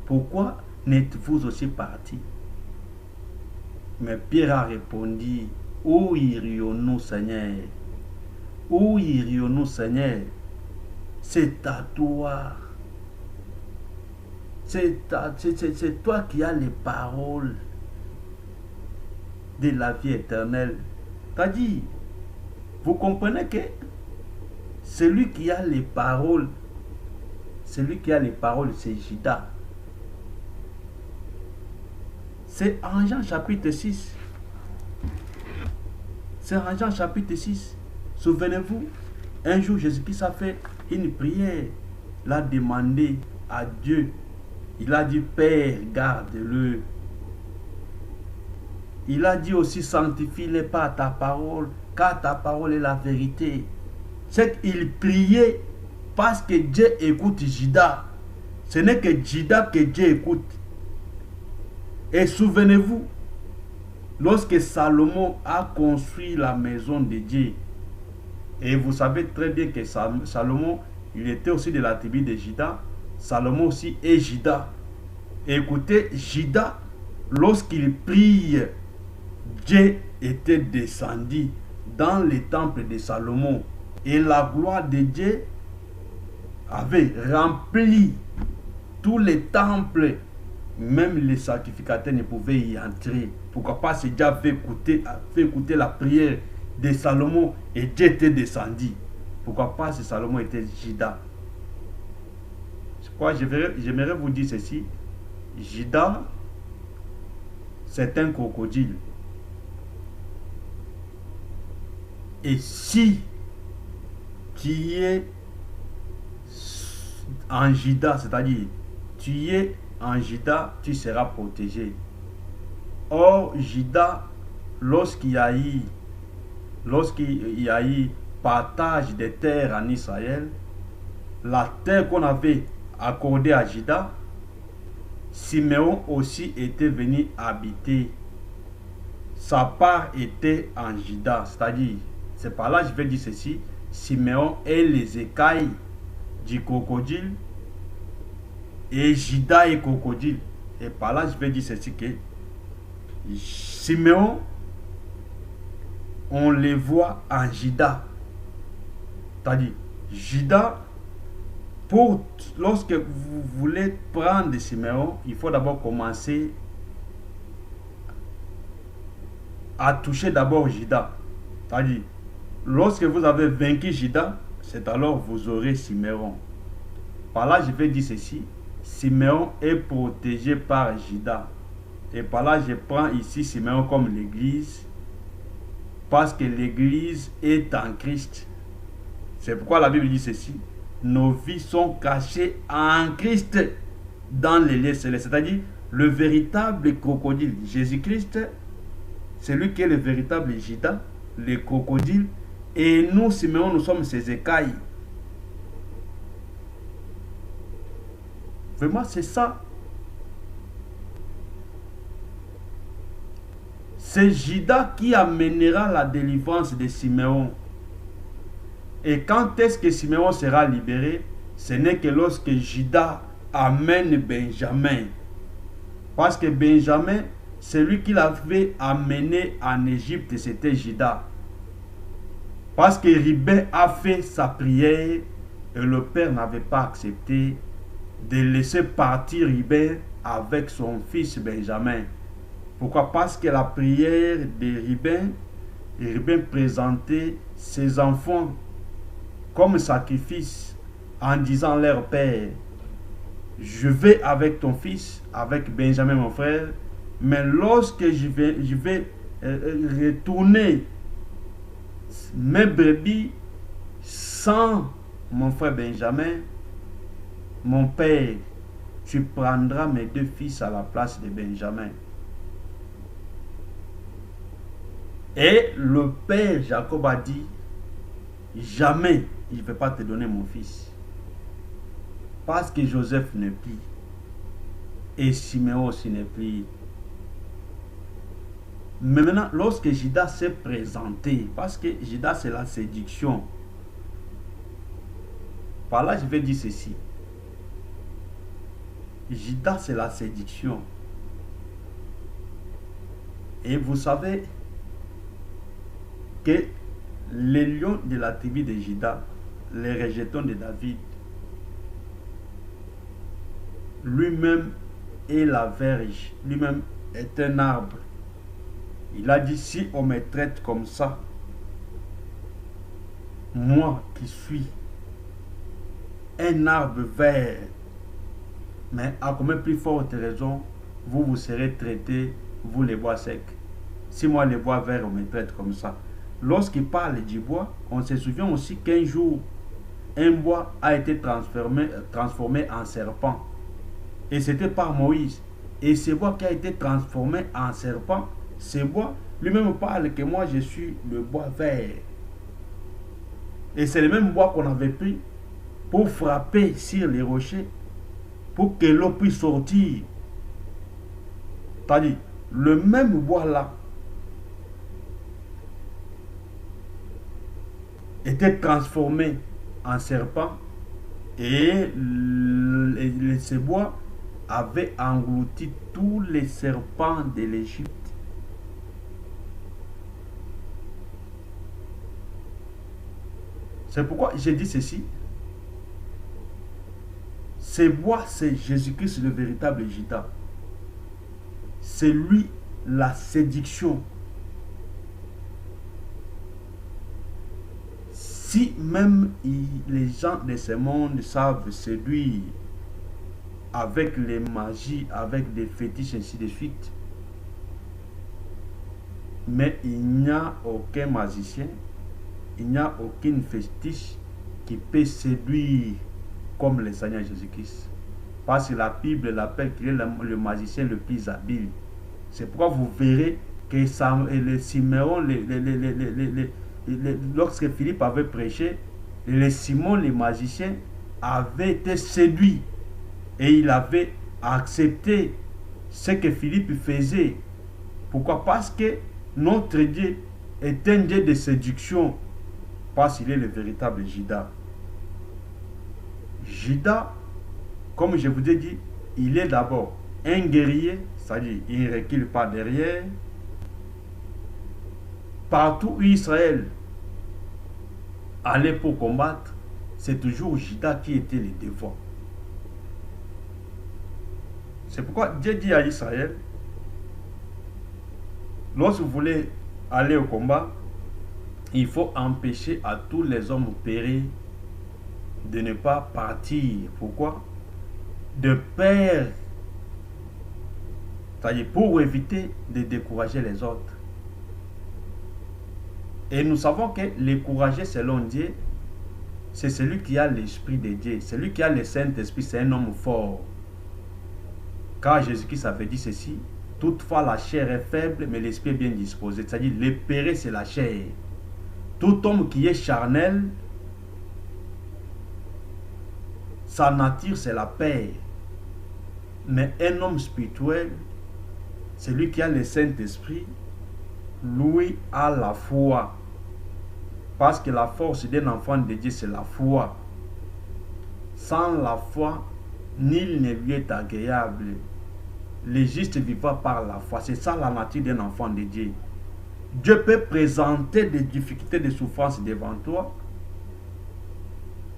pourquoi n'êtes-vous aussi partis? Mais Pierre a répondu: où irions-nous, Seigneur? Où irions-nous, Seigneur? C'est à toi. C'est toi qui as les paroles de la vie éternelle. C'est-à-dire, vous comprenez que celui qui a les paroles, c'est Judas. C'est en Jean chapitre 6. C'est en Jean chapitre 6. Souvenez-vous, un jour Jésus-Christ a fait une prière. Il a demandé à Dieu. Il a dit: Père, garde-le. Il a dit aussi: sanctifie-les par ta parole, car ta parole est la vérité. C'est qu'il priait parce que Dieu écoute Judas. Ce n'est que Judas que Dieu écoute. Et souvenez-vous, lorsque Salomon a construit la maison de Dieu, et vous savez très bien que Salomon, il était aussi de la tribu de Juda. Salomon aussi est Juda. Écoutez, Juda, lorsqu'il prie, Dieu était descendu dans le temple de Salomon. Et la gloire de Dieu avait rempli tous les temples. Même les sacrificateurs ne pouvaient y entrer. Pourquoi pas? C'est Dieu avait écouter la prière de Salomon et Dieu était descendu. Pourquoi pas? Si Salomon était Juda. J'aimerais vous dire ceci. Juda, c'est un crocodile. Et si tu es en Juda, c'est-à-dire tu es en Juda, tu seras protégé. Or, Juda, lorsqu'il y a eu partage des terres en Israël, la terre qu'on avait accordée à Juda, Siméon aussi était venu habiter. Sa part était en Juda. C'est-à-dire, c'est par là que je vais dire ceci, Siméon est les écailles du crocodile et Juda est crocodile. Et par là je vais dire ceci que Siméon, on les voit en Juda. C'est-à-dire, Juda, lorsque vous voulez prendre Siméon, il faut d'abord commencer à toucher d'abord Juda. C'est-à-dire, lorsque vous avez vaincu Juda, c'est alors vous aurez Siméon. Par là, je vais dire ceci, Siméon est protégé par Juda. Et par là, je prends ici Siméon comme l'église, parce que l'église est en Christ. C'est pourquoi la Bible dit ceci, nos vies sont cachées en Christ dans les lieux célestes. C'est-à-dire, le véritable crocodile, Jésus-Christ, c'est lui qui est le véritable Juda, le crocodile, et nous, Siméon, nous sommes ses écailles. Vraiment, c'est ça. C'est Juda qui amènera la délivrance de Siméon. Et quand est-ce que Siméon sera libéré? Ce n'est que lorsque Juda amène Benjamin. Parce que Benjamin, celui qui l'avait amené en Égypte, c'était Juda. Parce que Ribin a fait sa prière et le père n'avait pas accepté de laisser partir Ribin avec son fils Benjamin. Pourquoi? Parce que la prière de Ribin présentait ses enfants comme sacrifice en disant leur père, je vais avec ton fils, avec Benjamin mon frère, mais lorsque je vais retourner mes brebis sans mon frère Benjamin, mon père, tu prendras mes deux fils à la place de Benjamin. Et le père Jacob a dit, jamais je ne vais pas te donner mon fils. Parce que Joseph n'est plus. Et Siméon aussi n'est plus. Mais maintenant, lorsque Juda s'est présenté, parce que Juda c'est la séduction. Par là, je vais dire ceci. Juda c'est la séduction. Et vous savez que les lions de la tribu de Juda, les rejetons de David, lui-même est la verge, lui-même est un arbre. Il a dit, si on me traite comme ça, moi qui suis un arbre vert, mais à combien plus forte raison, vous serez traités, vous les bois secs. Si moi les bois verts, on me traite comme ça. Lorsqu'il parle du bois, on se souvient aussi qu'un jour, un bois a été transformé en serpent. Et c'était par Moïse. Et ce bois qui a été transformé en serpent, ce bois lui-même parle que moi je suis le bois vert. Et c'est le même bois qu'on avait pris pour frapper sur les rochers, pour que l'eau puisse sortir. C'est-à-dire, le même bois là était transformé en serpent et ce bois avait englouti tous les serpents de l'Égypte. C'est pourquoi j'ai dit ceci. Ce bois, c'est Jésus-Christ, le véritable Juda. C'est lui la séduction. Si même les gens de ce monde savent séduire avec les magies, avec des fétiches, ainsi de suite, mais il n'y a aucun magicien, il n'y a aucune fétiche qui peut séduire comme le Seigneur Jésus-Christ. Parce que la Bible l'appelle qu'il est le magicien le plus habile. C'est pourquoi vous verrez que les Siméon, lorsque Philippe avait prêché, le Simon le magicien avait été séduit et il avait accepté ce que Philippe faisait. Pourquoi? Parce que notre Dieu est un Dieu de séduction, parce qu'il est le véritable Judas. Judas, comme je vous ai dit, il est d'abord un guerrier, c'est-à-dire il ne recule pas derrière. Partout où Israël allait pour combattre, c'est toujours Judas qui était le devant. C'est pourquoi Dieu dit à Israël, lorsque vous voulez aller au combat, il faut empêcher à tous les hommes péris de ne pas partir. Pourquoi? De peur, c'est-à-dire pour éviter de décourager les autres. Et nous savons que le courageux selon Dieu, c'est celui qui a l'Esprit de Dieu. Celui qui a le Saint-Esprit, c'est un homme fort. Car Jésus-Christ avait dit ceci, toutefois la chair est faible, mais l'esprit est bien disposé. C'est-à-dire, l'épéré, c'est la chair. Tout homme qui est charnel, sa nature, c'est la paix. Mais un homme spirituel, celui qui a le Saint-Esprit, lui a la foi. Parce que la force d'un enfant de Dieu, c'est la foi. Sans la foi, nul ne lui est agréable. Le juste vivra par la foi. C'est ça la nature d'un enfant de Dieu. Dieu peut présenter des difficultés, des souffrances devant toi.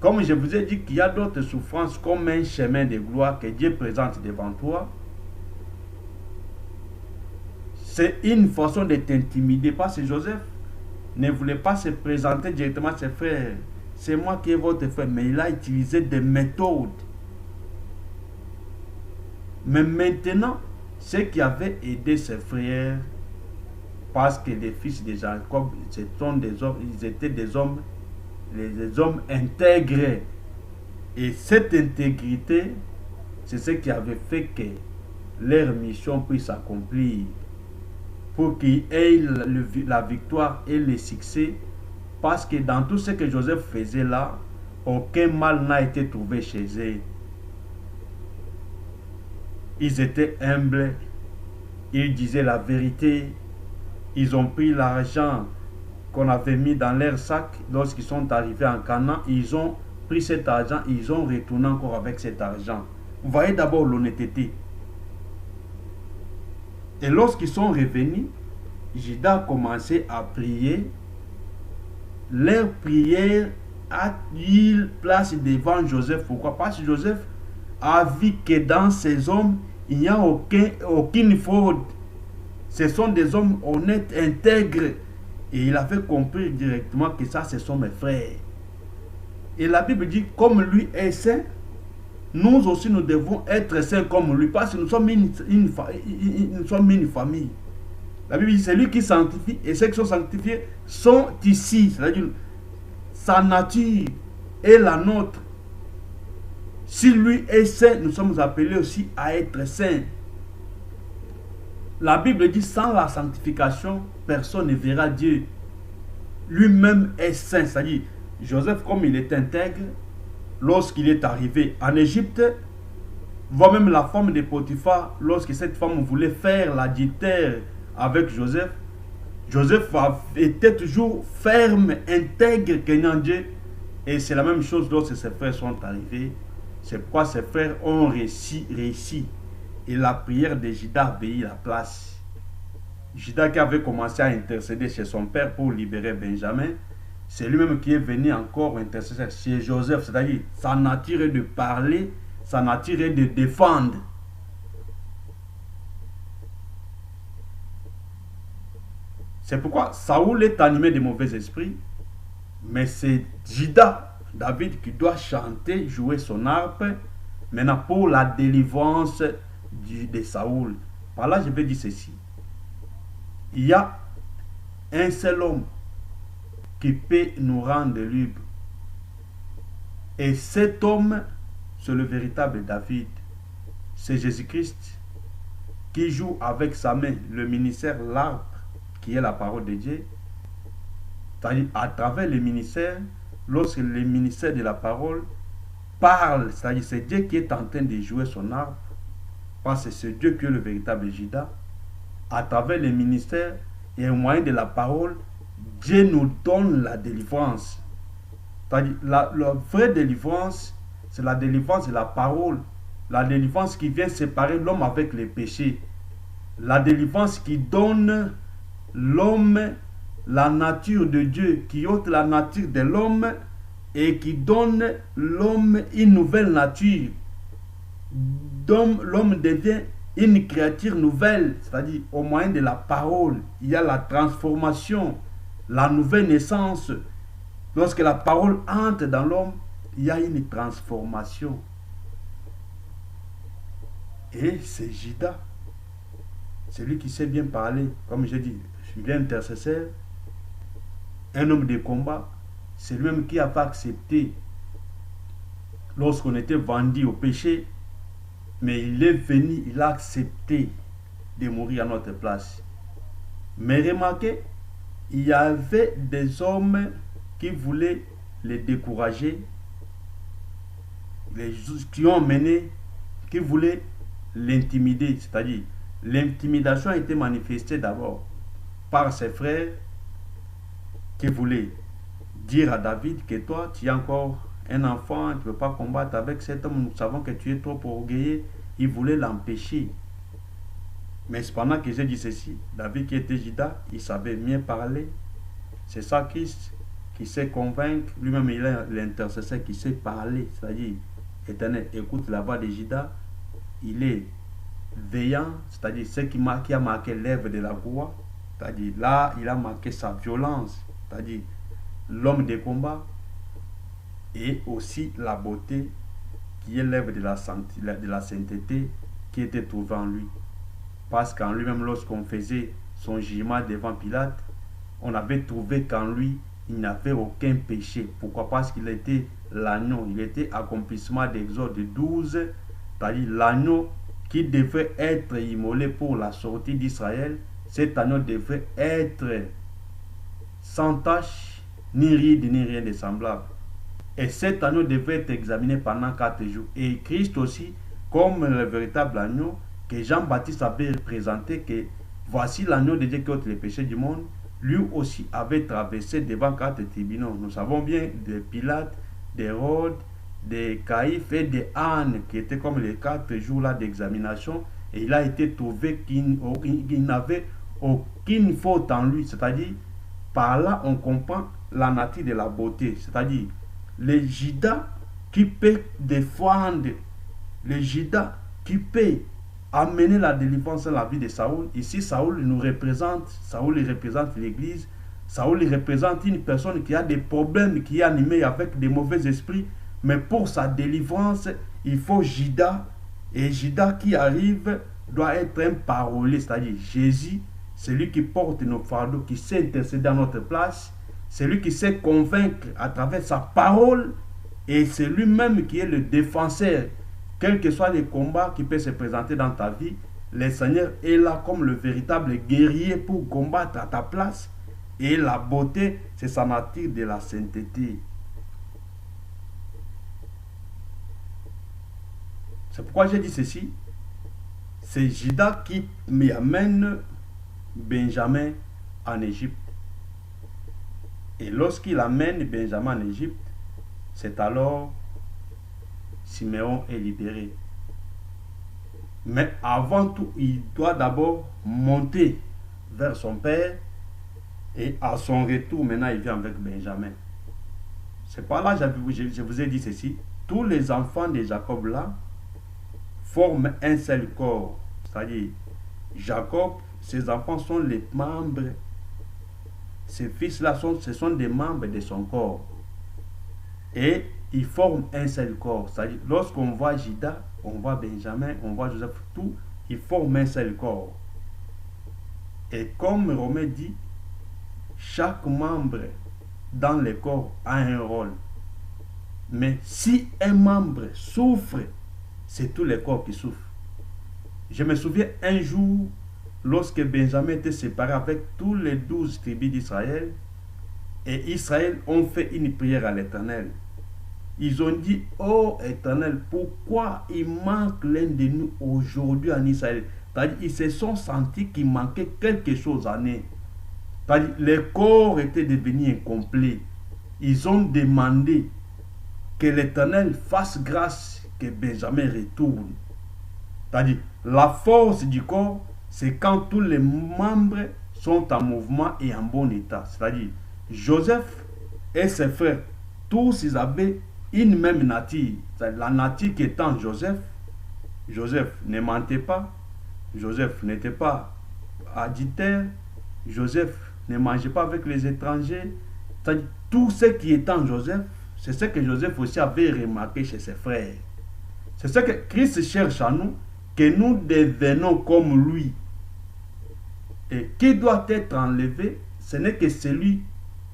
Comme je vous ai dit qu'il y a d'autres souffrances comme un chemin de gloire que Dieu présente devant toi. C'est une façon de t'intimider. Parce que Joseph ne voulait pas se présenter directement à ses frères. C'est moi qui est votre frère. Mais il a utilisé des méthodes. Mais maintenant, ceux qui avaient aidé ses frères, parce que les fils de Jacob, ils étaient des hommes intègres. Et cette intégrité, c'est ce qui avait fait que leur mission puisse s'accomplir. Pour qu'ils aient la victoire et le succès. Parce que dans tout ce que Joseph faisait là, aucun mal n'a été trouvé chez eux. Ils étaient humbles, ils disaient la vérité, ils ont pris l'argent qu'on avait mis dans leur sac lorsqu'ils sont arrivés en Canaan, ils ont pris cet argent, ils ont retourné encore avec cet argent. Vous voyez d'abord l'honnêteté. Et lorsqu'ils sont revenus, Judas a commencé à prier. Leur prière a eu place devant Joseph. Pourquoi? Parce que Joseph a vu que dans ces hommes, il n'y a aucune fraude. Ce sont des hommes honnêtes, intègres. Et il avait compris directement que ça, ce sont mes frères. Et la Bible dit, comme lui est saint, nous aussi nous devons être saints comme lui. Parce que nous sommes une famille. La Bible dit, c'est lui qui sanctifie. Et ceux qui sont sanctifiés sont ici. C'est-à-dire, sa nature est la nôtre. Si lui est saint, nous sommes appelés aussi à être saints. La Bible dit, sans la sanctification, personne ne verra Dieu. Lui-même est saint. C'est-à-dire, Joseph, comme il est intègre, lorsqu'il est arrivé en Égypte, voire même la femme de Potiphar, lorsque cette femme voulait faire l'adultère avec Joseph, Joseph était toujours ferme, intègre, craignant Dieu. Et c'est la même chose lorsque ses frères sont arrivés. C'est pourquoi ses frères ont réussi. Et la prière de Judas a payé la place. Judas qui avait commencé à intercéder chez son père pour libérer Benjamin, c'est lui-même qui est venu encore intercéder chez Joseph. C'est-à-dire, sa nature est de parler, sa nature est de défendre. C'est pourquoi Saoul est animé de mauvais esprits, mais c'est Judas, David, qui doit chanter, jouer son harpe, maintenant pour la délivrance de Saoul. Par là, je vais dire ceci. Il y a un seul homme qui peut nous rendre libres. Et cet homme, c'est le véritable David. C'est Jésus-Christ qui joue avec sa main le ministère, l'arbre, qui est la parole de Dieu. C'est-à-dire à travers le ministère, lorsque le ministère de la parole parle, c'est-à-dire c'est Dieu qui est en train de jouer son arbre, parce que c'est Dieu qui est le véritable Judas. À travers le ministère et au moyen de la parole, Dieu nous donne la délivrance. C'est-à-dire la vraie délivrance, c'est la délivrance de la parole. La délivrance qui vient séparer l'homme avec les péchés. La délivrance qui donne l'homme la nature de Dieu, qui ôte la nature de l'homme et qui donne l'homme une nouvelle nature. L'homme devient une créature nouvelle, c'est-à-dire au moyen de la parole, il y a la transformation, la nouvelle naissance. Lorsque la parole entre dans l'homme, il y a une transformation. Et c'est Judas, celui qui sait bien parler, comme je dis, je suis bien intercesseur, un homme de combat, c'est lui-même qui a pas accepté lorsqu'on était vendu au péché, mais il est venu, il a accepté de mourir à notre place. Mais remarquez, il y avait des hommes qui voulaient les décourager, qui ont mené, qui voulaient l'intimider, c'est-à-dire l'intimidation a été manifestée d'abord par ses frères qui voulaient dire à David que toi tu es encore un enfant, tu ne peux pas combattre avec cet homme, nous savons que tu es trop orgueilleux. Il voulait l'empêcher. Mais cependant que j'ai dit ceci, David qui était Judas, il savait mieux parler. C'est ça qui sait convaincre. Lui-même, il est l'intercesseur qui sait parler. C'est-à-dire, Éternel, écoute la voix de Judas. Il est veillant, c'est-à-dire ce qui a marqué l'œuvre de la voix. C'est-à-dire, là, il a marqué sa violence. C'est-à-dire, l'homme de combat. Et aussi la beauté qui est l'œuvre de la sainteté qui était trouvée en lui. Parce qu'en lui-même, lorsqu'on faisait son jugement devant Pilate, on avait trouvé qu'en lui, il n'avait aucun péché. Pourquoi? Parce qu'il était l'agneau. Il était accomplissement d'Exode 12, c'est-à-dire l'agneau qui devait être immolé pour la sortie d'Israël. Cet agneau devait être sans tache, ni ride, ni rien de semblable. Et cet agneau devait être examiné pendant 4 jours. Et Christ aussi, comme le véritable agneau, que Jean-Baptiste avait représenté, que voici l'agneau de Dieu qui ôte les péchés du monde, lui aussi avait traversé devant 4 tribunaux. Nous savons bien de Pilate, d'Hérode, de Caïphe et de Anne, qui étaient comme les 4 jours-là d'examination. Et il a été trouvé qu'il n'avait aucune faute en lui. C'est-à-dire, par là, on comprend la nature de la beauté. C'est-à-dire, le Judas qui peut défendre, le Judas qui peut amener la délivrance dans la vie de Saoul. Ici, Saoul nous représente, Saoul représente l'Église, Saoul représente une personne qui a des problèmes, qui est animée avec des mauvais esprits, mais pour sa délivrance, il faut Judas, et Judas qui arrive doit être un parolier, c'est-à-dire Jésus, celui qui porte nos fardeaux, qui sait intercéder à notre place, c'est lui qui sait convaincre à travers sa parole, et c'est lui-même qui est le défenseur. Quels que soient les combats qui peuvent se présenter dans ta vie, le Seigneur est là comme le véritable guerrier pour combattre à ta place. Et la beauté, c'est sa nature de la sainteté. C'est pourquoi j'ai dit ceci. C'est Judas qui m'amène Benjamin en Égypte. Et lorsqu'il amène Benjamin en Égypte, c'est alors Siméon est libéré. Mais avant tout, il doit d'abord monter vers son père. Et à son retour, maintenant, il vient avec Benjamin. C'est pas là, je vous ai dit ceci. Tous les enfants de Jacob là forment un seul corps. C'est-à-dire, Jacob, ses enfants sont les membres. Ces fils-là, ce sont des membres de son corps. Et ils forment un seul corps. C'est-à-dire, lorsqu'on voit Judas, on voit Benjamin, on voit Joseph, tout, ils forment un seul corps. Et comme Romain dit, chaque membre dans le corps a un rôle. Mais si un membre souffre, c'est tout le corps qui souffre. Je me souviens un jour, lorsque Benjamin était séparé avec tous les 12 tribus d'Israël, et Israël ont fait une prière à l'Éternel. Ils ont dit, oh Éternel, pourquoi il manque l'un de nous aujourd'hui en Israël? C'est-à-dire, ils se sont sentis qu'il manquait quelque chose en eux. C'est-à-dire, les corps étaient devenus incomplets. Ils ont demandé que l'Éternel fasse grâce, que Benjamin retourne. C'est-à-dire, la force du corps, c'est quand tous les membres sont en mouvement et en bon état. C'est-à-dire, Joseph et ses frères, tous ils avaient une même nature. La nature qui est en Joseph. Joseph ne mentait pas. Joseph n'était pas adultère. Joseph ne mangeait pas avec les étrangers. C'est-à-dire, tout ce qui est en Joseph, c'est ce que Joseph aussi avait remarqué chez ses frères. C'est ce que Christ cherche à nous, que nous devenons comme lui. Et qui doit être enlevé, ce n'est que celui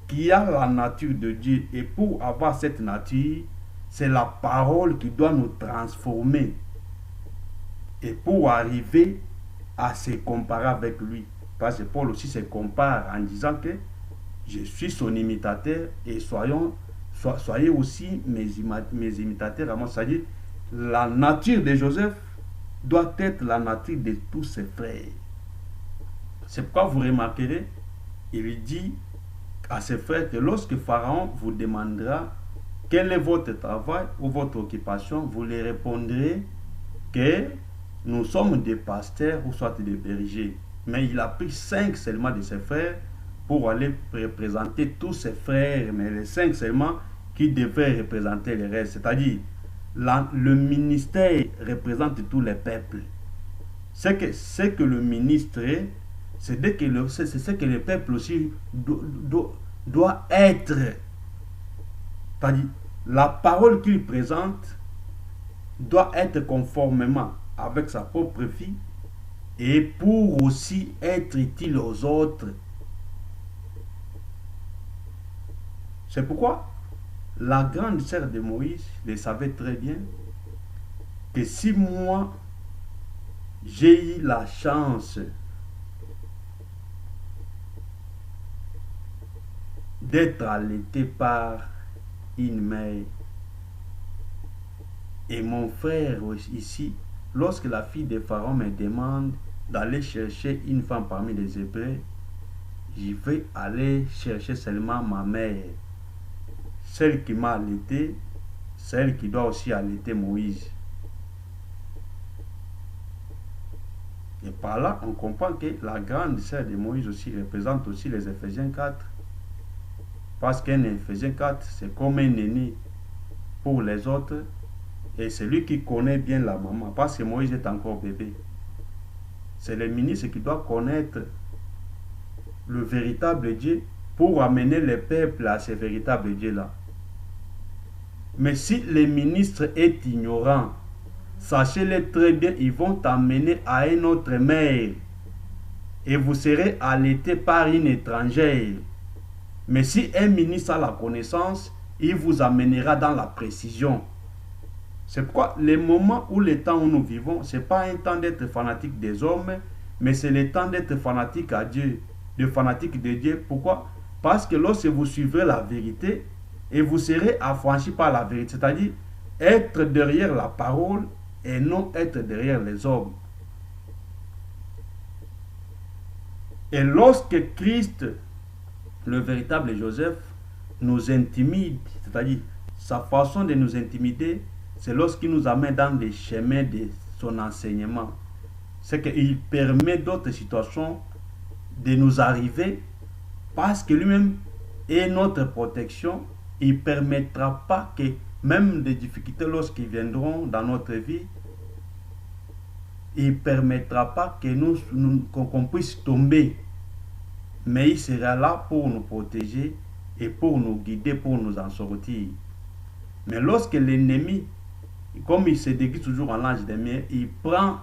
qui a la nature de Dieu. Et pour avoir cette nature, c'est la parole qui doit nous transformer. Et pour arriver à se comparer avec lui. Parce que Paul aussi se compare en disant que je suis son imitateur et soyez aussi mes imitateurs à moi. C'est-à-dire, la nature de Joseph doit être la nature de tous ses frères. C'est pourquoi vous remarquerez, il dit à ses frères que lorsque Pharaon vous demandera quel est votre travail ou votre occupation, vous lui répondrez que nous sommes des pasteurs ou soit des bergers. Mais il a pris 5 seulement de ses frères pour aller représenter tous ses frères, mais les 5 seulement qui devaient représenter les restes. C'est-à-dire, le ministère représente tous les peuples. C'est que le ministre est, c'est ce que le peuple aussi doit être. C'est-à-dire, la parole qu'il présente doit être conformément avec sa propre vie et pour aussi être utile aux autres. C'est pourquoi la grande sœur de Moïse le savait très bien que si moi j'ai eu la chance d'être allaité par une mère et mon frère ici, lorsque la fille de Pharaon me demande d'aller chercher une femme parmi les Hébreux, je vais aller chercher seulement ma mère, celle qui m'a allaité, celle qui doit aussi allaiter Moïse. Et par là, on comprend que la grande sœur de Moïse aussi représente aussi les Éphésiens 4. Parce qu'un Éphésiens 4, c'est comme un aîné pour les autres. Et c'est lui qui connaît bien la maman. Parce que Moïse est encore bébé. C'est le ministre qui doit connaître le véritable Dieu pour amener le peuple à ce véritable Dieu-là. Mais si le ministre est ignorant, sachez-le très bien, ils vont t'amener à une autre mère. Et vous serez allaité par une étrangère. Mais si un ministre a la connaissance, il vous amènera dans la précision. C'est pourquoi le moment ou le temps où nous vivons, ce n'est pas un temps d'être fanatique des hommes, mais c'est le temps d'être fanatique à Dieu, de fanatique de Dieu. Pourquoi? Parce que lorsque vous suivrez la vérité, et vous serez affranchis par la vérité, c'est-à-dire être derrière la parole et non être derrière les hommes. Et lorsque Christ, le véritable Joseph, nous intimide, c'est-à-dire sa façon de nous intimider, c'est lorsqu'il nous amène dans les chemins de son enseignement. C'est qu'il permet d'autres situations de nous arriver parce que lui-même est notre protection. Il ne permettra pas que même des difficultés lorsqu'ils viendront dans notre vie, il ne permettra pas que qu'on puisse tomber. Mais il sera là pour nous protéger et pour nous guider, pour nous en sortir. Mais lorsque l'ennemi, comme il se déguise toujours en l'ange des miens, il prend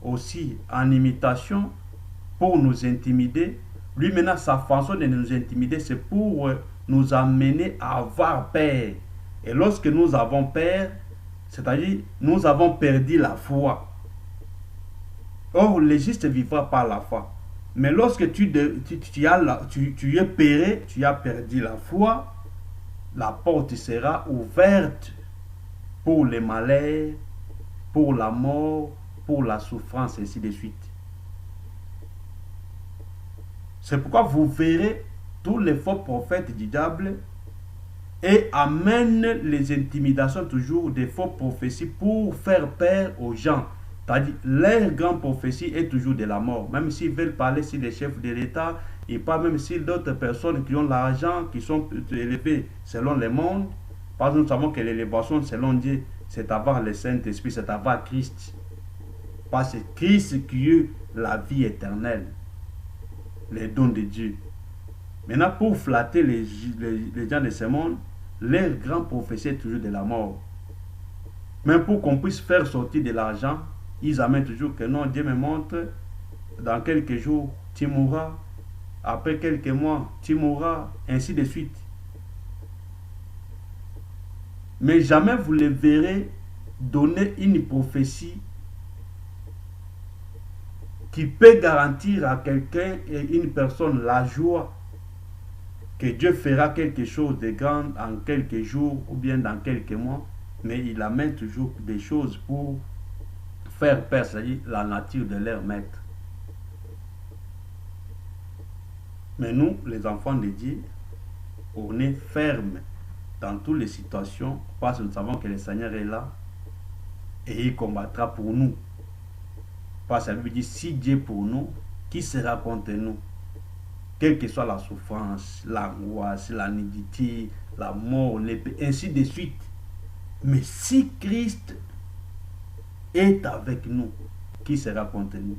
aussi en imitation pour nous intimider. Lui maintenant, sa façon de nous intimider, c'est pour nous amener à avoir peur. Et lorsque nous avons peur, c'est-à-dire nous avons perdu la foi. Or, le juste vivra par la foi. Mais lorsque tu es péri, tu as perdu la foi, la porte sera ouverte pour les malheurs, pour la mort, pour la souffrance, ainsi de suite. C'est pourquoi vous verrez tous les faux prophètes du diable et amènent les intimidations toujours des faux prophéties pour faire peur aux gens. C'est-à-dire, leur grande prophétie est toujours de la mort. Même s'ils veulent parler sur les chefs de l'État, et pas même si d'autres personnes qui ont l'argent, qui sont élevées selon le monde, parce que nous savons que l'élévation selon Dieu, c'est avoir le Saint-Esprit, c'est avoir Christ. Parce que Christ qui est la vie éternelle, les dons de Dieu. Maintenant, pour flatter les gens de ce monde, leur grand prophétie est toujours de la mort. Mais pour qu'on puisse faire sortir de l'argent, ils amènent toujours que non, Dieu me montre, dans quelques jours, tu mourras, après quelques mois, tu mourras, ainsi de suite. Mais jamais vous les verrez donner une prophétie qui peut garantir à quelqu'un et une personne la joie que Dieu fera quelque chose de grand en quelques jours ou bien dans quelques mois, mais il amène toujours des choses pour faire peur, c'est-à-dire la nature de leur maître. Mais nous, les enfants de Dieu, on est fermes dans toutes les situations parce que nous savons que le Seigneur est là et il combattra pour nous. Parce que ça veut dire, si Dieu est pour nous, qui sera contre nous? Quelle que soit la souffrance, l'angoisse, la nudité, la mort, l'épée, ainsi de suite. Mais si Christ est avec nous, qui sera contre nous?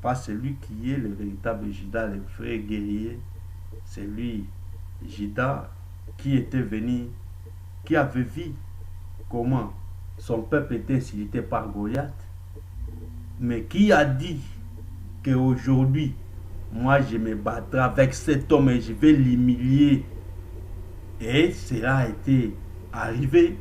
Pas celui qui est le véritable Judas, le frère guerrier. C'est lui, Judas, qui était venu, qui avait vu comment son peuple était insulté par Goliath, mais qui a dit qu'aujourd'hui, moi je me battrai avec cet homme et je vais l'humilier. Et cela a été arrivé.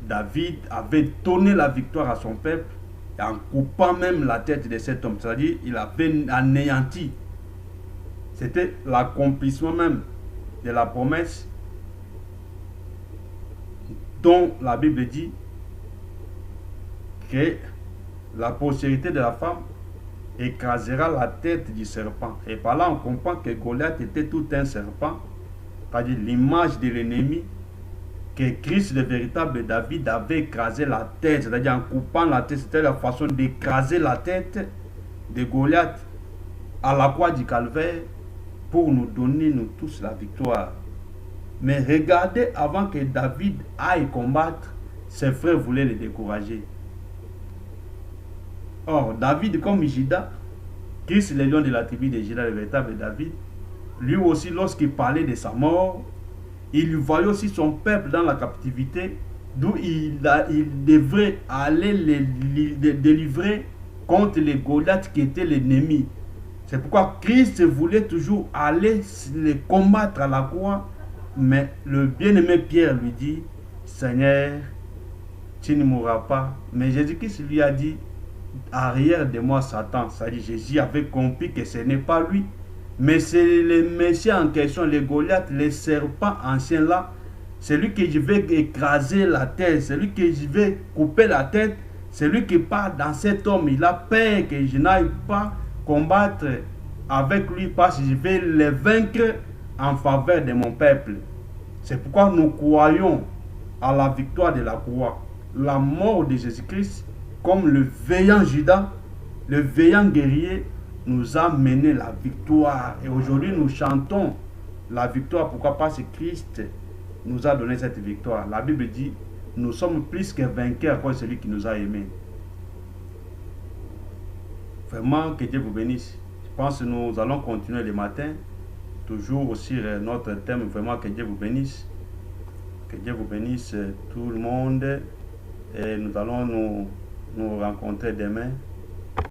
David avait donné la victoire à son peuple en coupant même la tête de cet homme. C'est-à-dire, il avait anéanti. C'était l'accomplissement même de la promesse dont la Bible dit que la postérité de la femme écrasera la tête du serpent. Et par là, on comprend que Goliath était tout un serpent, c'est-à-dire l'image de l'ennemi, que Christ, le véritable David, avait écrasé la tête, c'est-à-dire en coupant la tête. C'était la façon d'écraser la tête de Goliath à la croix du calvaire pour nous donner, nous tous, la victoire. Mais regardez, avant que David aille combattre, ses frères voulaient le décourager. Or, David, comme Judas, Christ, le lion de la tribu de Judas, le véritable David, lui aussi, lorsqu'il parlait de sa mort, il voyait aussi son peuple dans la captivité, d'où il devrait aller les délivrer contre les Goliath qui étaient l'ennemi. C'est pourquoi Christ voulait toujours aller les combattre à la croix, mais le bien-aimé Pierre lui dit, Seigneur, tu ne mourras pas. Mais Jésus-Christ lui a dit, arrière de moi Satan. C'est-à-dire Jésus avait compris que ce n'est pas lui, mais c'est le Messie en question, les Goliath, les serpents anciens là. C'est lui que je vais écraser la tête, c'est lui que je vais couper la tête, c'est lui qui part dans cet homme. Il a peur que je n'aille pas combattre avec lui parce que je vais les vaincre en faveur de mon peuple. C'est pourquoi nous croyons à la victoire de la croix, la mort de Jésus-Christ, comme le veillant Judas, le veillant guerrier, nous a mené la victoire. Et aujourd'hui, nous chantons la victoire. Pourquoi? Parce que Christ nous a donné cette victoire. La Bible dit, nous sommes plus que vainqueurs à cause de celui qui nous a aimés. Vraiment, que Dieu vous bénisse. Je pense que nous allons continuer le matin, toujours sur notre thème. Vraiment, que Dieu vous bénisse. Que Dieu vous bénisse tout le monde. Et nous allons nous rencontrer demain.